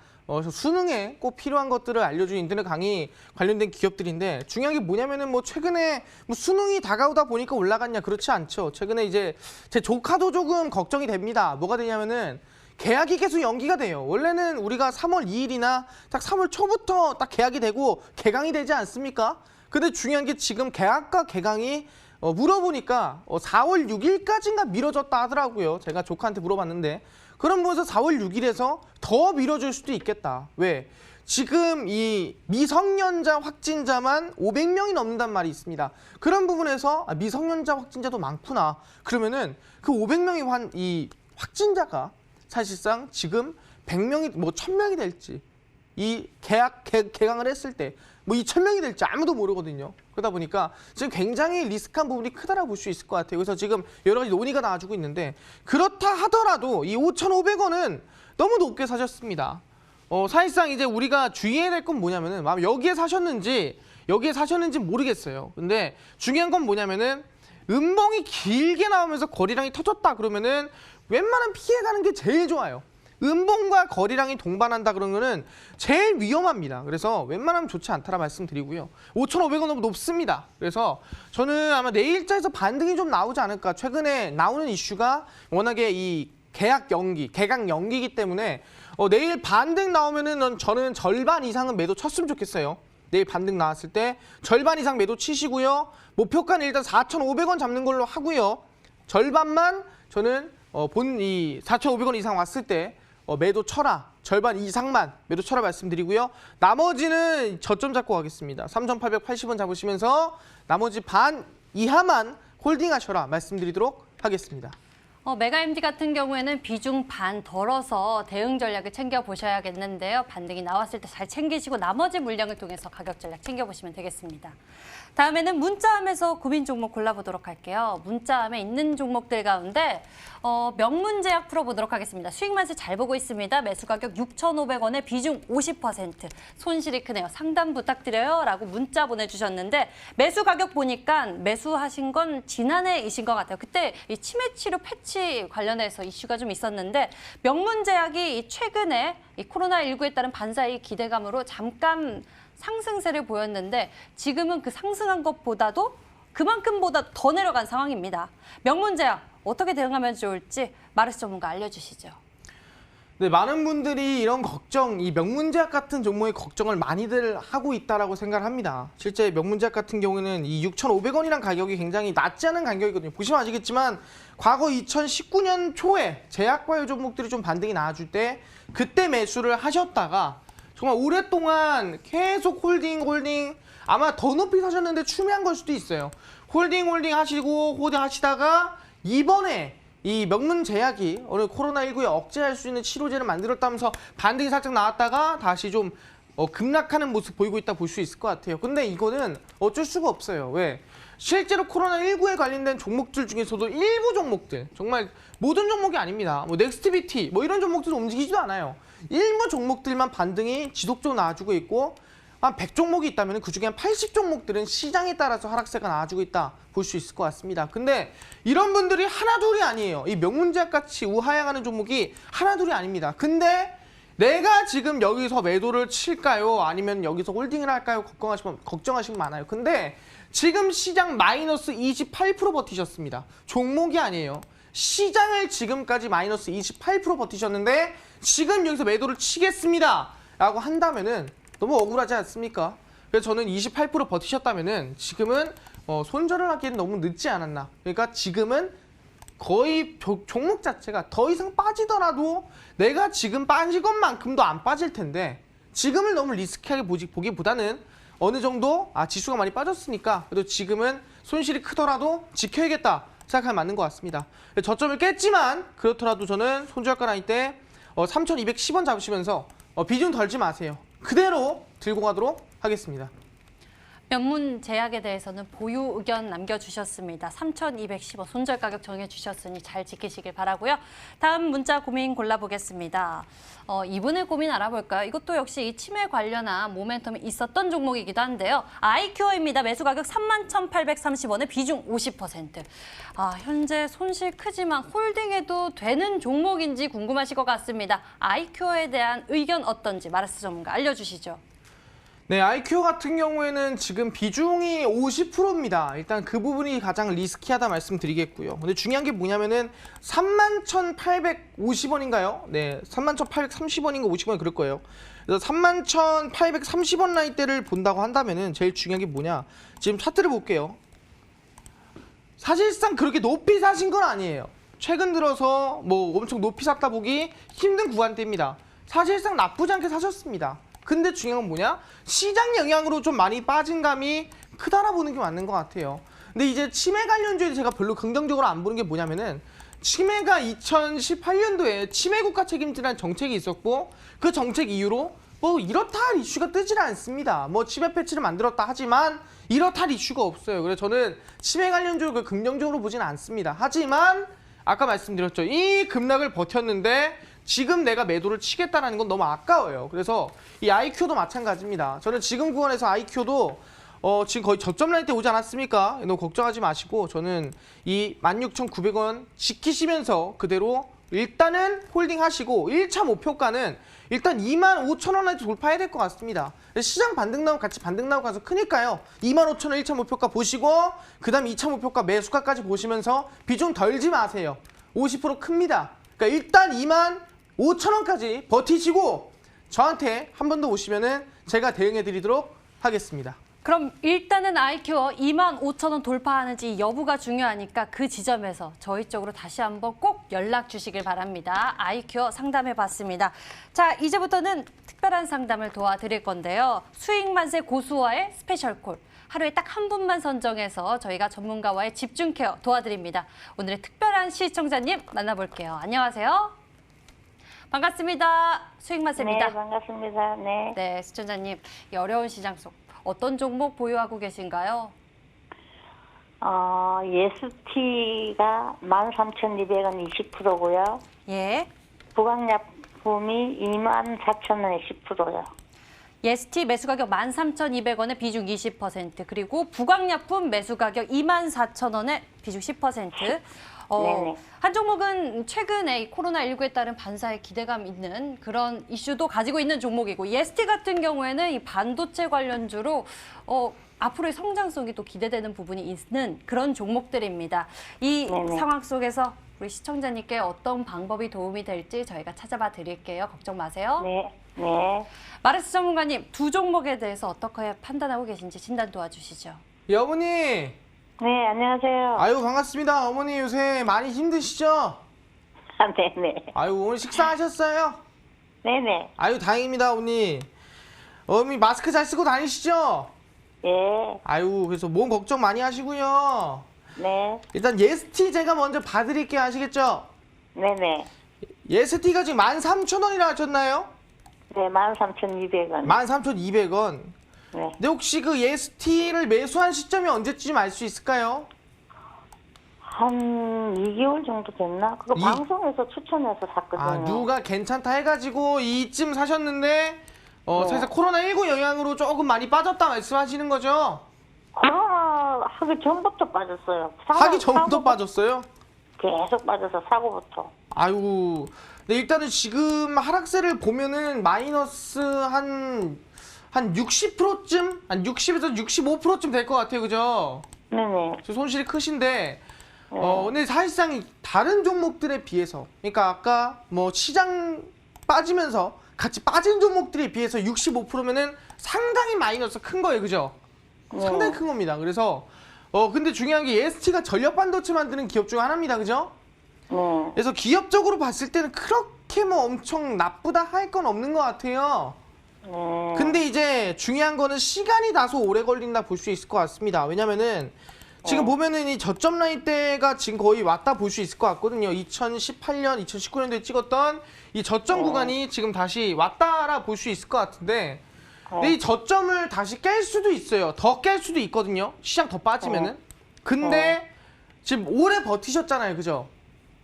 수능에 꼭 필요한 것들을 알려주는 인터넷 강의 관련된 기업들인데 중요한 게 뭐냐면은 최근에 수능이 다가오다 보니까 올라갔냐 그렇지 않죠. 최근에 이제 제 조카도 조금 걱정이 됩니다. 뭐가 되냐면은 계약이 계속 연기가 돼요. 원래는 우리가 3월 2일이나 딱 3월 초부터 딱 계약이 되고 개강이 되지 않습니까? 근데 중요한 게 지금 계약과 개강이 물어보니까 4월 6일까지인가 미뤄졌다 하더라고요. 제가 조카한테 물어봤는데 그런 부분에서 4월 6일에서 더 미뤄질 수도 있겠다. 왜? 지금 이 미성년자 확진자만 500명이 넘는단 말이 있습니다. 그런 부분에서 미성년자 확진자도 많구나. 그러면은 그 500명이 이 확진자가 사실상 지금 100명이 1000명이 될지 이 개강을 했을 때 이 1000명이 될지 아무도 모르거든요. 그러다 보니까 지금 굉장히 리스크한 부분이 크다라고 볼 수 있을 것 같아요. 그래서 지금 여러 가지 논의가 나와주고 있는데 그렇다 하더라도 이 5,500원은 너무 높게 사셨습니다. 사실상 이제 우리가 주의해야 될 건 뭐냐면은 여기에 사셨는지 모르겠어요. 근데 중요한 건 뭐냐면은 음봉이 길게 나오면서 거리량이 터졌다 그러면은 웬만하면 피해가는 게 제일 좋아요. 음봉과 거리량이 동반한다 그런 거는 제일 위험합니다. 그래서 웬만하면 좋지 않다라 말씀드리고요. 5,500원 너무 높습니다. 그래서 저는 아마 내일자에서 반등이 좀 나오지 않을까. 최근에 나오는 이슈가 워낙에 이 개각 연기이기 때문에 내일 반등 나오면은 저는 절반 이상은 매도 쳤으면 좋겠어요. 내일 반등 나왔을 때 절반 이상 매도 치시고요. 목표가는 일단 4,500원 잡는 걸로 하고요. 절반만 저는 이 4,500원 이상 왔을 때 매도 쳐라. 절반 이상만 매도 쳐라 말씀드리고요. 나머지는 저점 잡고 가겠습니다. 3,880원 잡으시면서 나머지 반 이하만 홀딩하셔라 말씀드리도록 하겠습니다. 메가MD 같은 경우에는 비중 반 덜어서 대응 전략을 챙겨보셔야겠는데요. 반등이 나왔을 때 잘 챙기시고 나머지 물량을 통해서 가격 전략 챙겨보시면 되겠습니다. 다음에는 문자함에서 고민 종목 골라보도록 할게요. 문자함에 있는 종목들 가운데 명문제약 풀어보도록 하겠습니다. 수익 맛을 잘 보고 있습니다. 매수 가격 6,500원에 비중 50%. 손실이 크네요. 상담 부탁드려요. 라고 문자 보내주셨는데 매수 가격 보니까 매수하신 건 지난해이신 것 같아요. 그때 이 치매 치료 패치 관련해서 이슈가 좀 있었는데 명문제약이 최근에 이 코로나19에 따른 반사의 기대감으로 잠깐 상승세를 보였는데 지금은 그 상승한 것보다도 그만큼보다 더 내려간 상황입니다. 명문제약 어떻게 대응하면 좋을지 마르스 전문가 알려주시죠. 네, 많은 분들이 이런 걱정, 이 명문제약 같은 종목의 걱정을 많이들 하고 있다라고 생각을 합니다. 실제 명문제약 같은 경우는 이 6,500원이란 가격이 굉장히 낮지 않은 가격이거든요. 보시면 아시겠지만 과거 2019년 초에 제약바이오 종목들이 좀 반등이 나와줄 때 그때 매수를 하셨다가 정말 오랫동안 계속 홀딩 아마 더 높이 사셨는데 추매한 걸 수도 있어요. 홀딩 하시고 하시다가 이번에 이 명문제약이 오늘 코로나19에 억제할 수 있는 치료제를 만들었다면서 반등이 살짝 나왔다가 다시 좀 급락하는 모습 보이고 있다 볼 수 있을 것 같아요. 근데 이거는 어쩔 수가 없어요. 왜? 실제로 코로나19에 관련된 종목들 중에서도 일부 종목들, 정말 모든 종목이 아닙니다. 넥스트비티 이런 종목들은 움직이지도 않아요. 일부 종목들만 반등이 지속적으로 나와주고 있고 한 100종목이 있다면 그중에 한 80종목들은 시장에 따라서 하락세가 나와주고 있다 볼 수 있을 것 같습니다. 근데 이런 분들이 하나둘이 아니에요. 이 명문제약같이 우하향하는 종목이 하나둘이 아닙니다. 근데 내가 지금 여기서 매도를 칠까요? 아니면 여기서 홀딩을 할까요? 걱정하시면 많아요. 근데 지금 시장 마이너스 28% 버티셨습니다. 종목이 아니에요. 시장을 지금까지 마이너스 28% 버티셨는데 지금 여기서 매도를 치겠습니다 라고 한다면은 너무 억울하지 않습니까? 그래서 저는 28% 버티셨다면은 지금은 손절을 하기엔 너무 늦지 않았나. 그러니까 지금은 거의 종목 자체가 더 이상 빠지더라도 내가 지금 빠진 것만큼도 안 빠질 텐데 지금을 너무 리스키하게 보기보다는 어느 정도 지수가 많이 빠졌으니까 그래도 지금은 손실이 크더라도 지켜야겠다 생각하면 맞는 것 같습니다. 저점을 깼지만 그렇더라도 저는 손절가 라인 때 3,210원 잡으시면서 비중 덜지 마세요. 그대로 들고 가도록 하겠습니다. 명문제약에 대해서는 보유 의견 남겨주셨습니다. 3,210원 손절 가격 정해주셨으니 잘 지키시길 바라고요. 다음 문자 고민 골라보겠습니다. 이분의 고민 알아볼까요? 이것도 역시 이 치매 관련한 모멘텀이 있었던 종목이기도 한데요. 아이큐어입니다. 매수 가격 31,830원에 비중 50%. 현재 손실 크지만 홀딩해도 되는 종목인지 궁금하실 것 같습니다. 아이큐어에 대한 의견 어떤지 마르스 전문가 알려주시죠. 네, 아이큐어 같은 경우에는 지금 비중이 50%입니다. 일단 그 부분이 가장 리스키하다 말씀드리겠고요. 근데 중요한 게 뭐냐면은 31,850원인가요? 네, 31,830원인가 50원 그럴 거예요. 그래서 31,830원 라인대를 본다고 한다면은 제일 중요한 게 뭐냐? 지금 차트를 볼게요. 사실상 그렇게 높이 사신 건 아니에요. 최근 들어서 엄청 높이 샀다 보기 힘든 구간대입니다. 사실상 나쁘지 않게 사셨습니다. 근데 중요한 건 뭐냐? 시장 영향으로 좀 많이 빠진 감이 크다라 보는 게 맞는 것 같아요. 근데 이제 치매 관련주에 제가 별로 긍정적으로 안 보는 게 뭐냐면은 치매가 2018년도에 치매 국가 책임지라는 정책이 있었고 그 정책 이후로 이렇다 할 이슈가 뜨질 않습니다. 치매 패치를 만들었다 하지만 이렇다 할 이슈가 없어요. 그래서 저는 치매 관련주를 긍정적으로 보지는 않습니다. 하지만 아까 말씀드렸죠. 이 급락을 버텼는데 지금 내가 매도를 치겠다라는 건 너무 아까워요. 그래서 이 IQ도 마찬가지입니다. 저는 지금 구간에서 IQ도 지금 거의 저점 라인 때 오지 않았습니까? 너무 걱정하지 마시고 저는 이 16,900원 지키시면서 그대로 일단은 홀딩 하시고 1차 목표가는 일단 25,000원 라인 돌파해야 될 것 같습니다. 시장 반등 나오면 같이 반등 나오고 가서 크니까요. 25,000원 1차 목표가 보시고 그 다음 2차 목표가 매수가까지 보시면서 비중 덜지 마세요. 50% 큽니다. 그러니까 일단 25,000원까지 버티시고 저한테 한 번 더 오시면은 제가 대응해 드리도록 하겠습니다. 그럼 일단은 IQ 25,000원 돌파하는지 여부가 중요하니까 그 지점에서 저희 쪽으로 다시 한번 꼭 연락 주시길 바랍니다. IQ 상담해봤습니다. 자, 이제부터는 특별한 상담을 도와드릴 건데요. 수익 만세 고수와의 스페셜 콜. 하루에 딱 한 분만 선정해서 저희가 전문가와의 집중 케어 도와드립니다. 오늘의 특별한 시청자님 만나볼게요. 안녕하세요. 반갑습니다. 수익 만세입니다. 네, 반갑습니다. 네. 네, 시청자님. 이 어려운 시장 속 어떤 종목 보유하고 계신가요? 예스티가 13,200원 20%고요. 예. 부강약품이 24,000원에 10%요. 예스티 매수 가격 13,200원에 비중 20%, 그리고 부강약품 매수 가격 24,000원에 비중 10%. 네네. 한 종목은 최근에 이 코로나19에 따른 반사에 기대감 있는 그런 이슈도 가지고 있는 종목이고, 예스티 같은 경우에는 이 반도체 관련주로 앞으로의 성장성이 또 기대되는 부분이 있는 그런 종목들입니다. 이 네네. 상황 속에서 우리 시청자님께 어떤 방법이 도움이 될지 저희가 찾아봐 드릴게요. 걱정 마세요. 네. 네. 마르스 전문가님, 두 종목에 대해서 어떻게 판단하고 계신지 진단 도와주시죠. 예, 어머니. 네, 안녕하세요. 아유 반갑습니다. 어머니 요새 많이 힘드시죠? 네네. 아유 오늘 식사하셨어요? 네네. 아유 다행입니다 어머니. 어머니 마스크 잘 쓰고 다니시죠? 예. 아유 그래서 몸 걱정 많이 하시고요. 네. 일단 예스티 제가 먼저 봐드릴게요. 아시겠죠? 네네. 예스티가 지금 13,000원이라 하셨나요? 네, 13,200원. 13,200원. 네. 근데 혹시 그 예스티를 매수한 시점이 언제쯤 알 수 있을까요? 한 2개월 정도 됐나? 그거 방송에서 추천해서 샀거든요. 아 누가 괜찮다 해가지고 이쯤 사셨는데 네. 살짝 코로나19 영향으로 조금 많이 빠졌다 말씀하시는 거죠? 코로나 하기 전부터 빠졌어요. 하기 전부터 사고 빠졌어요? 계속 빠져서 사고부터. 아유, 네, 일단은 지금 하락세를 보면은 마이너스 한 60%쯤? 한 60에서 65%쯤 될 것 같아요, 그죠? 네네. 손실이 크신데, 근데 사실상 다른 종목들에 비해서, 그러니까 아까 뭐 시장 빠지면서 같이 빠진 종목들에 비해서 65%면은 상당히 마이너스 큰 거예요, 그죠? 상당히 큰 겁니다. 그래서, 근데 중요한 게 EST가 전력 반도체 만드는 기업 중 하나입니다, 그죠? 네. 그래서 기업적으로 봤을 때는 그렇게 뭐 엄청 나쁘다 할 건 없는 것 같아요. 네. 근데 이제 중요한 거는 시간이 다소 오래 걸린다 볼 수 있을 것 같습니다. 왜냐면은 지금 보면은 이 저점 라인 때가 지금 거의 왔다 볼 수 있을 것 같거든요. 2018년, 2019년도에 찍었던 이 저점 구간이 지금 다시 왔다라 볼 수 있을 것 같은데, 근데 이 저점을 다시 깰 수도 있어요. 더 깰 수도 있거든요. 시장 더 빠지면은. 근데 지금 오래 버티셨잖아요, 그죠?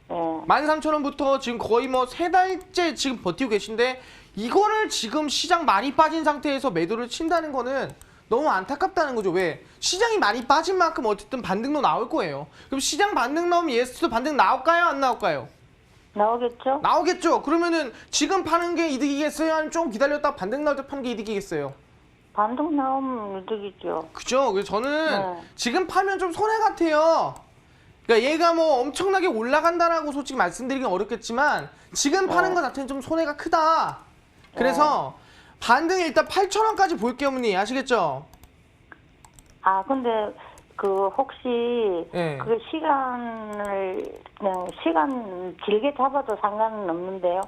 13,000원부터 지금 거의 뭐 3달째 지금 버티고 계신데, 이거를 지금 시장 많이 빠진 상태에서 매도를 친다는 거는 너무 안타깝다는 거죠. 왜? 시장이 많이 빠진 만큼 어쨌든 반등도 나올 거예요. 그럼 시장 반등 나오면 예스도 반등 나올까요? 안 나올까요? 나오겠죠? 나오겠죠. 그러면은 지금 파는 게 이득이겠어요? 아니면 좀 기다렸다 반등 나올 때 파는 게 이득이겠어요? 반등 나오면 이득이죠. 그죠? 그래서 저는 네. 지금 팔면 좀 손해 같아요. 그러니까 얘가 뭐 엄청나게 올라간다라고 솔직히 말씀드리긴 어렵겠지만 지금 파는 거 자체는 좀 손해가 크다. 그래서 반등 일단 8,000원까지 볼게요, 어머니. 아시겠죠? 아, 근데 그 혹시 예. 그 시간을 그냥 시간 길게 잡아도 상관은 없는데요?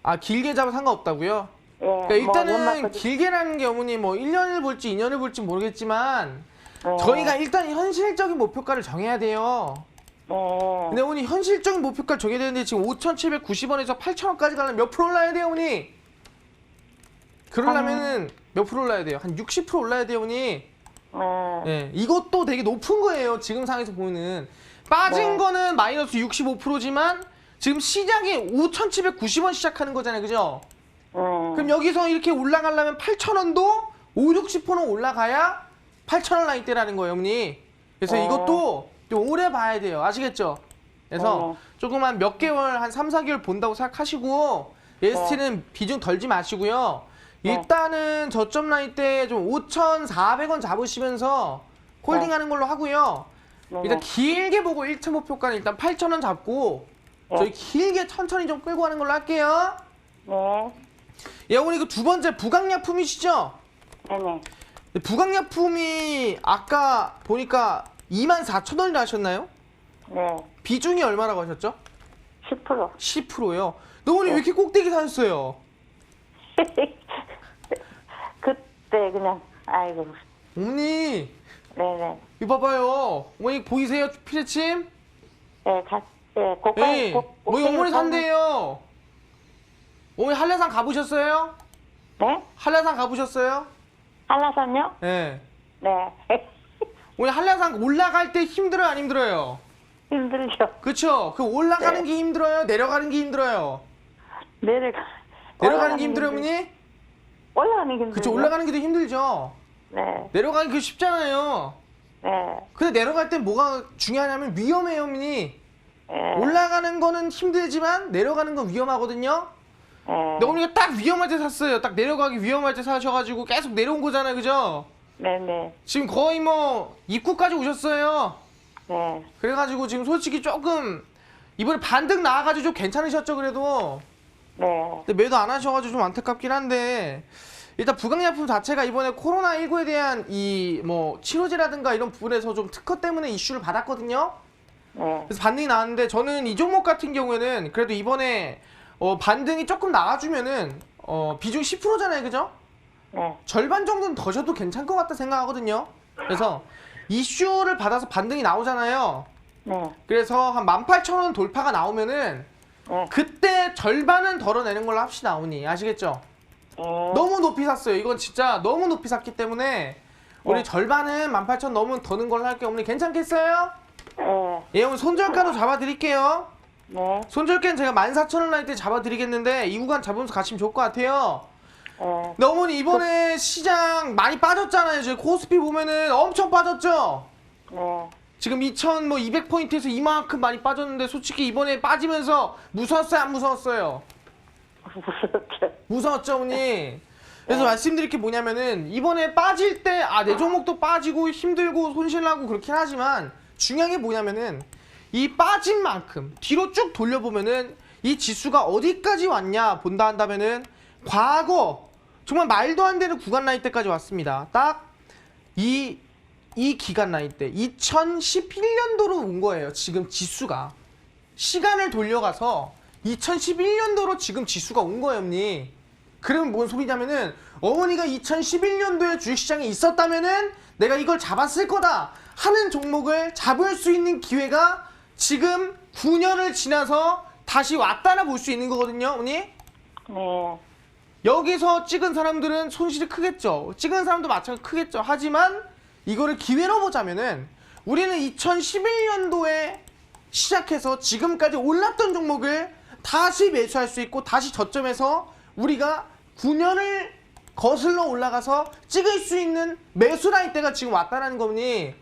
아, 길게 잡아 상관없다고요? 예. 그러니까 일단은 연말까지. 길게라는 게 어머니 뭐 1년을 볼지 2년을 볼지 모르겠지만 네. 저희가 일단 현실적인 목표가를 정해야 돼요. 네. 근데 어머니 현실적인 목표가를 정해야 되는데 지금 5,790원에서 8,000원까지 가려면 몇 프로 올라야 돼요, 어머니? 그러려면은 몇 프로 올라야 돼요? 한 60% 올라야 돼요, 어머니? 네. 예, 이것도 되게 높은 거예요. 지금 상황에서 보면은 빠진 거는 마이너스 65%지만 지금 시장이 5,790원 시작하는 거잖아요. 그죠? 네. 그럼 여기서 이렇게 올라가려면 8,000원도 5, 60% 올라가야 8,000원 라인대라는 거예요, 어머니. 그래서 이것도 좀 오래 봐야 돼요. 아시겠죠? 그래서 조금만 몇 개월, 한 3, 4개월 본다고 생각하시고 ST는 비중 덜지 마시고요. 일단은 저점 라인대 좀 5,400원 잡으시면서 홀딩하는 걸로 하고요. 일단 길게 보고 1차 목표가는 일단 8,000원 잡고 저희 길게 천천히 좀 끌고 가는 걸로 할게요. 네. 예, 어머니 그 두 번째 부강약품이시죠? 네네. 부강약품이 아까 보니까 24,000원이라 하셨나요? 네. 비중이 얼마라고 하셨죠? 10%. 10%요. 어머니 왜 이렇게 꼭대기 사셨어요? 그때 그냥, 아이고. 어머니 네네. 이거 봐봐요. 어머니 보이세요? 피레침? 네, 고가. 예. 어머니 산대요. 어머니 한라산 가보셨어요? 네? 한라산 가보셨어요? 한라산요? 예. 네. 어머니 한라산 올라갈 때 힘들어요, 안 힘들어요? 힘들죠. 그쵸? 그 올라가는 게 힘들어요? 내려가는 게 힘들어요? 내려가는 게 힘들어요, 어머니? 올라가는 게 힘들죠. 그쵸, 올라가는 게 더 힘들죠? 네. 내려가는 게 쉽잖아요. 네. 근데 내려갈 땐 뭐가 중요하냐면 위험해요, 어머니. 네. 올라가는 거는 힘들지만 내려가는 건 위험하거든요. 네. 근데 어머니가 딱 위험할 때 샀어요. 딱 내려가기 위험할 때 사셔가지고 계속 내려온 거잖아요, 그죠? 네네. 지금 거의 뭐 입구까지 오셨어요. 네. 그래가지고 지금 솔직히 조금 이번에 반등 나와가지고 좀 괜찮으셨죠, 그래도. 네. 근데 매도 안 하셔가지고 좀 안타깝긴 한데 일단 부강약품 자체가 이번에 코로나19에 대한 이 뭐 치료제라든가 이런 부분에서 좀 특허 때문에 이슈를 받았거든요. 네. 그래서 반등이 나왔는데 저는 이 종목 같은 경우에는 그래도 이번에 반등이 조금 나와주면은 비중 10%잖아요, 그죠? 네. 절반 정도는 더 줘도 괜찮을 것 같다 생각하거든요. 그래서 이슈를 받아서 반등이 나오잖아요. 네. 그래서 한 18,000원 돌파가 나오면은 네. 그때 절반은 덜어내는 걸로 합시다, 어머니. 아시겠죠? 네. 너무 높이 샀어요. 이건 진짜 너무 높이 샀기 때문에 우리 네. 절반은 18,000 넘으면 더는 걸로 할게요. 어머니 괜찮겠어요? 네. 예, 오늘 손절가도 잡아드릴게요. 네. 손절가는 제가 14,000원 라인 때 잡아드리겠는데 이 구간 잡으면서 가시면 좋을 것 같아요. 네. 근데 어머니 이번에 시장 많이 빠졌잖아요. 저희 코스피 보면은 엄청 빠졌죠? 네. 지금 2,200포인트에서 이만큼 많이 빠졌는데 솔직히 이번에 빠지면서 무서웠어요, 안 무서웠어요? 무섭죠. 무서웠죠, 어머니? 그래서 말씀드릴 게 뭐냐면은 이번에 빠질 때 내 종목도 빠지고 힘들고 손실나고 그렇긴 하지만 중요한 게 뭐냐면은 이 빠진 만큼 뒤로 쭉 돌려보면은 이 지수가 어디까지 왔냐 본다 한다면은 과거 정말 말도 안 되는 구간 라인 때까지 왔습니다. 딱 이 기간 라인 때 2011년도로 온 거예요. 지금 지수가 시간을 돌려가서 2011년도로 지금 지수가 온 거예요, 어머니. 그러면 뭔 소리냐면은 어머니가 2011년도에 주식시장에 있었다면은 내가 이걸 잡았을 거다 하는 종목을 잡을 수 있는 기회가 지금 9년을 지나서 다시 왔다나 볼 수 있는 거거든요, 어머니. 네. 여기서 찍은 사람들은 손실이 크겠죠. 찍은 사람도 마찬가지로 크겠죠. 하지만 이거를 기회로 보자면은 우리는 2011년도에 시작해서 지금까지 올랐던 종목을 다시 매수할 수 있고 다시 저점에서 우리가 9년을 거슬러 올라가서 찍을 수 있는 매수 라인 때가 지금 왔다라는 거니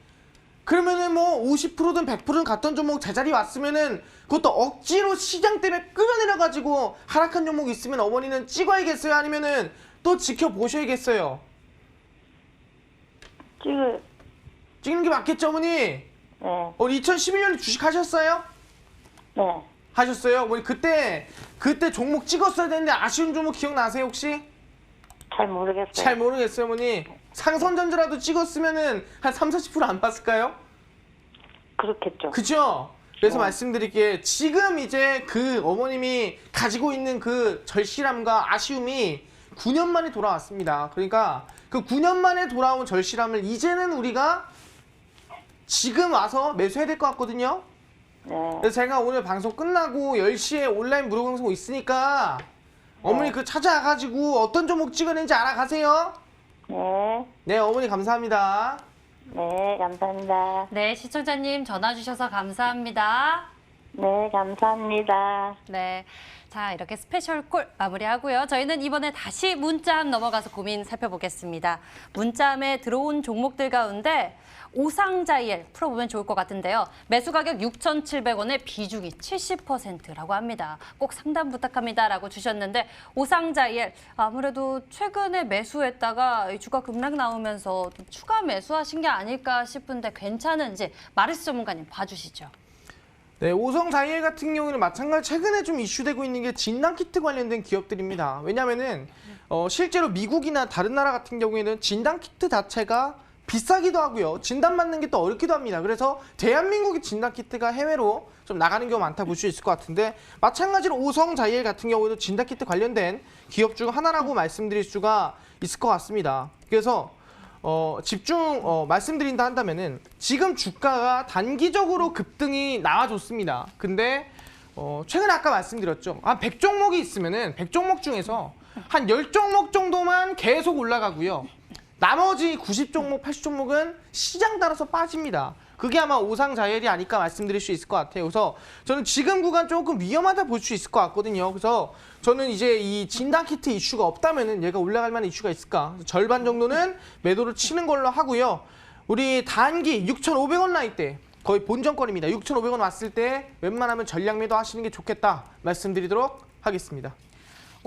그러면은 뭐 50%든 100%든 갔던 종목 제자리 왔으면은 그것도 억지로 시장 때문에 끌어내려가지고 하락한 종목 있으면 어머니는 찍어야겠어요? 아니면은 또 지켜보셔야겠어요? 찍는 게 맞겠죠, 어머니? 네. 2011년에 주식 하셨어요? 네. 하셨어요? 어머니 그때 종목 찍었어야 되는데 아쉬운 종목 기억나세요, 혹시? 잘 모르겠어요. 잘 모르겠어요, 어머니. 상선전자라도 찍었으면은 한 30-40%안 봤을까요? 그렇겠죠. 그죠? 그래서 말씀드릴게 지금 이제 그 어머님이 가지고 있는 그 절실함과 아쉬움이 9년 만에 돌아왔습니다. 그러니까 그 9년 만에 돌아온 절실함을 이제는 우리가 지금 와서 매수해야 될 것 같거든요. 네. 그래서 제가 오늘 방송 끝나고 10시에 온라인 무료 방송 있으니까 어머니 그 찾아가지고 어떤 종목 찍어낸지 알아가세요. 네. 네, 어머니 감사합니다. 네. 감사합니다. 네, 시청자님 전화 주셔서 감사합니다. 네, 감사합니다. 네. 자, 이렇게 스페셜 콜 마무리하고요. 저희는 이번에 다시 문자함 넘어가서 고민 살펴보겠습니다. 문자함에 들어온 종목들 가운데 오상자이엘 풀어보면 좋을 것 같은데요. 매수 가격 6,700원에 비중이 70%라고 합니다. 꼭 상담 부탁합니다라고 주셨는데 오상자이엘 아무래도 최근에 매수했다가 이 주가 급락 나오면서 또 추가 매수하신 게 아닐까 싶은데 괜찮은지 마르스 전문가님 봐주시죠. 네, 오성자이엘 같은 경우는 마찬가지 최근에 좀 이슈되고 있는 게 진단키트 관련된 기업들입니다. 왜냐하면은 실제로 미국이나 다른 나라 같은 경우에는 진단키트 자체가 비싸기도 하고요. 진단받는 게 또 어렵기도 합니다. 그래서 대한민국의 진단키트가 해외로 좀 나가는 경우 많다 볼 수 있을 것 같은데 마찬가지로 오성자이엘 같은 경우도 진단키트 관련된 기업 중 하나라고 말씀드릴 수가 있을 것 같습니다. 그래서 말씀드린다 한다면은 지금 주가가 단기적으로 급등이 나와줬습니다. 근데 최근에 아까 말씀드렸죠. 한 100종목이 있으면은 100종목 중에서 한 10종목 정도만 계속 올라가고요. 나머지 90종목, 80종목은 시장 따라서 빠집니다. 그게 아마 오상자이엘이 아닐까 말씀드릴 수 있을 것 같아요. 그래서 저는 지금 구간 조금 위험하다 볼 수 있을 것 같거든요. 그래서 저는 이제 이 진단키트 이슈가 없다면은 얘가 올라갈 만한 이슈가 있을까? 절반 정도는 매도를 치는 걸로 하고요. 우리 단기 6,500원 라인대 거의 본전권입니다. 6,500원 왔을 때 웬만하면 전략 매도 하시는 게 좋겠다 말씀드리도록 하겠습니다.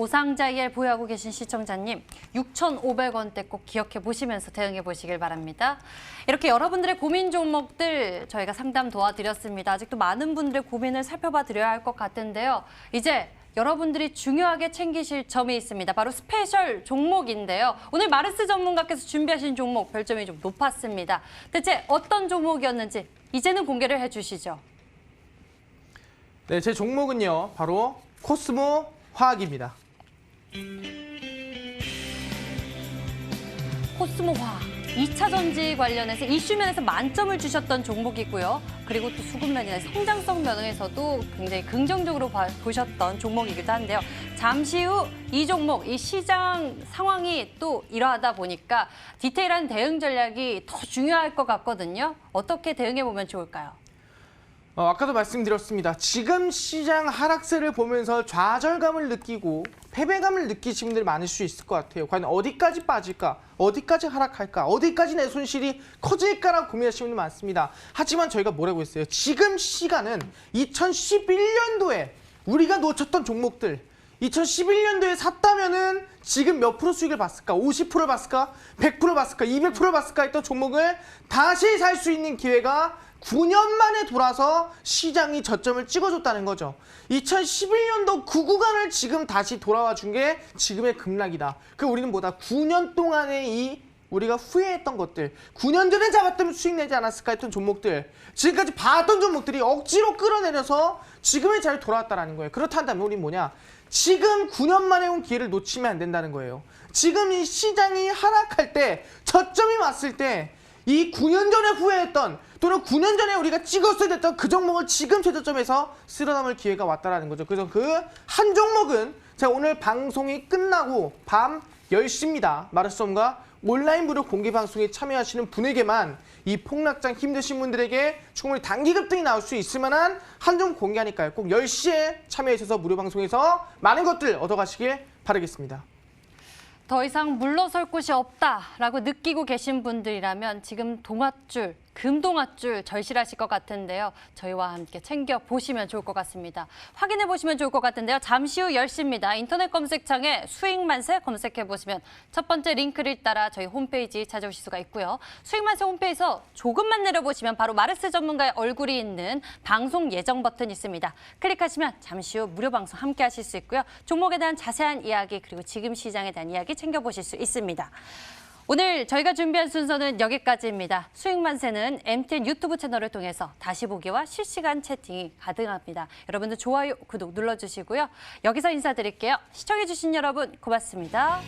오상자이엘 보유하고 계신 시청자님, 6,500원대 꼭 기억해 보시면서 대응해 보시길 바랍니다. 이렇게 여러분들의 고민 종목들 저희가 상담 도와드렸습니다. 아직도 많은 분들의 고민을 살펴봐 드려야 할 것 같은데요. 이제 여러분들이 중요하게 챙기실 점이 있습니다. 바로 스페셜 종목인데요. 오늘 마르스 전문가께서 준비하신 종목 별점이 좀 높았습니다. 대체 어떤 종목이었는지 이제는 공개를 해주시죠. 네, 제 종목은요. 바로 코스모 화학입니다. 코스모화학 2차 전지 관련해서 이슈면에서 만점을 주셨던 종목이고요. 그리고 또 수급면이나 성장성 면에서도 굉장히 긍정적으로 보셨던 종목이기도 한데요. 잠시 후 이 종목, 이 시장 상황이 또 이러하다 보니까 디테일한 대응 전략이 더 중요할 것 같거든요. 어떻게 대응해 보면 좋을까요? 아까도 말씀드렸습니다. 지금 시장 하락세를 보면서 좌절감을 느끼고 패배감을 느끼시는 분들이 많을 수 있을 것 같아요. 과연 어디까지 빠질까? 어디까지 하락할까? 어디까지 내 손실이 커질까라고 고민하시는 분들이 많습니다. 하지만 저희가 뭐라고 했어요? 지금 시간은 2011년도에 우리가 놓쳤던 종목들 2011년도에 샀다면은 지금 몇 프로 수익을 봤을까? 50%를 봤을까? 100% 봤을까? 200%를 봤을까? 했던 종목을 다시 살 수 있는 기회가 9년 만에 돌아서 시장이 저점을 찍어줬다는 거죠. 2011년도 그 구간을 지금 다시 돌아와 준 게 지금의 급락이다. 그 우리는 뭐다? 9년 동안의 이 우리가 후회했던 것들, 9년 전에 잡았다면 수익 내지 않았을까 했던 종목들, 지금까지 봐왔던 종목들이 억지로 끌어내려서 지금의 자리에 돌아왔다는 거예요. 그렇다면 우리는 뭐냐? 지금 9년 만에 온 기회를 놓치면 안 된다는 거예요. 지금 이 시장이 하락할 때, 저점이 왔을 때 이 9년 전에 후회했던 또는 9년 전에 우리가 찍었어야 됐던 그 종목을 지금 최저점에서 쓸어담을 기회가 왔다는 거죠. 그래서 그 한 종목은 제가 오늘 방송이 끝나고 밤 10시입니다. 마르스홈과 온라인 무료 공개 방송에 참여하시는 분에게만 이 폭락장 힘드신 분들에게 충분히 단기 급등이 나올 수 있을 만한 한 종목 공개하니까요. 꼭 10시에 참여해 주셔서 무료 방송에서 많은 것들 얻어가시길 바라겠습니다. 더 이상 물러설 곳이 없다라고 느끼고 계신 분들이라면 지금 동아줄, 금동아줄 절실하실 것 같은데요. 저희와 함께 챙겨보시면 좋을 것 같습니다. 확인해보시면 좋을 것 같은데요. 잠시 후 10시입니다. 인터넷 검색창에 수익만세 검색해보시면 첫 번째 링크를 따라 저희 홈페이지 찾아오실 수가 있고요. 수익만세 홈페이지에서 조금만 내려보시면 바로 마르스 전문가의 얼굴이 있는 방송 예정 버튼 있습니다. 클릭하시면 잠시 후 무료 방송 함께 하실 수 있고요. 종목에 대한 자세한 이야기 그리고 지금 시장에 대한 이야기 챙겨보실 수 있습니다. 오늘 저희가 준비한 순서는 여기까지입니다. 수익만세는 MTN 유튜브 채널을 통해서 다시 보기와 실시간 채팅이 가능합니다. 여러분들 좋아요, 구독 눌러주시고요. 여기서 인사드릴게요. 시청해주신 여러분 고맙습니다.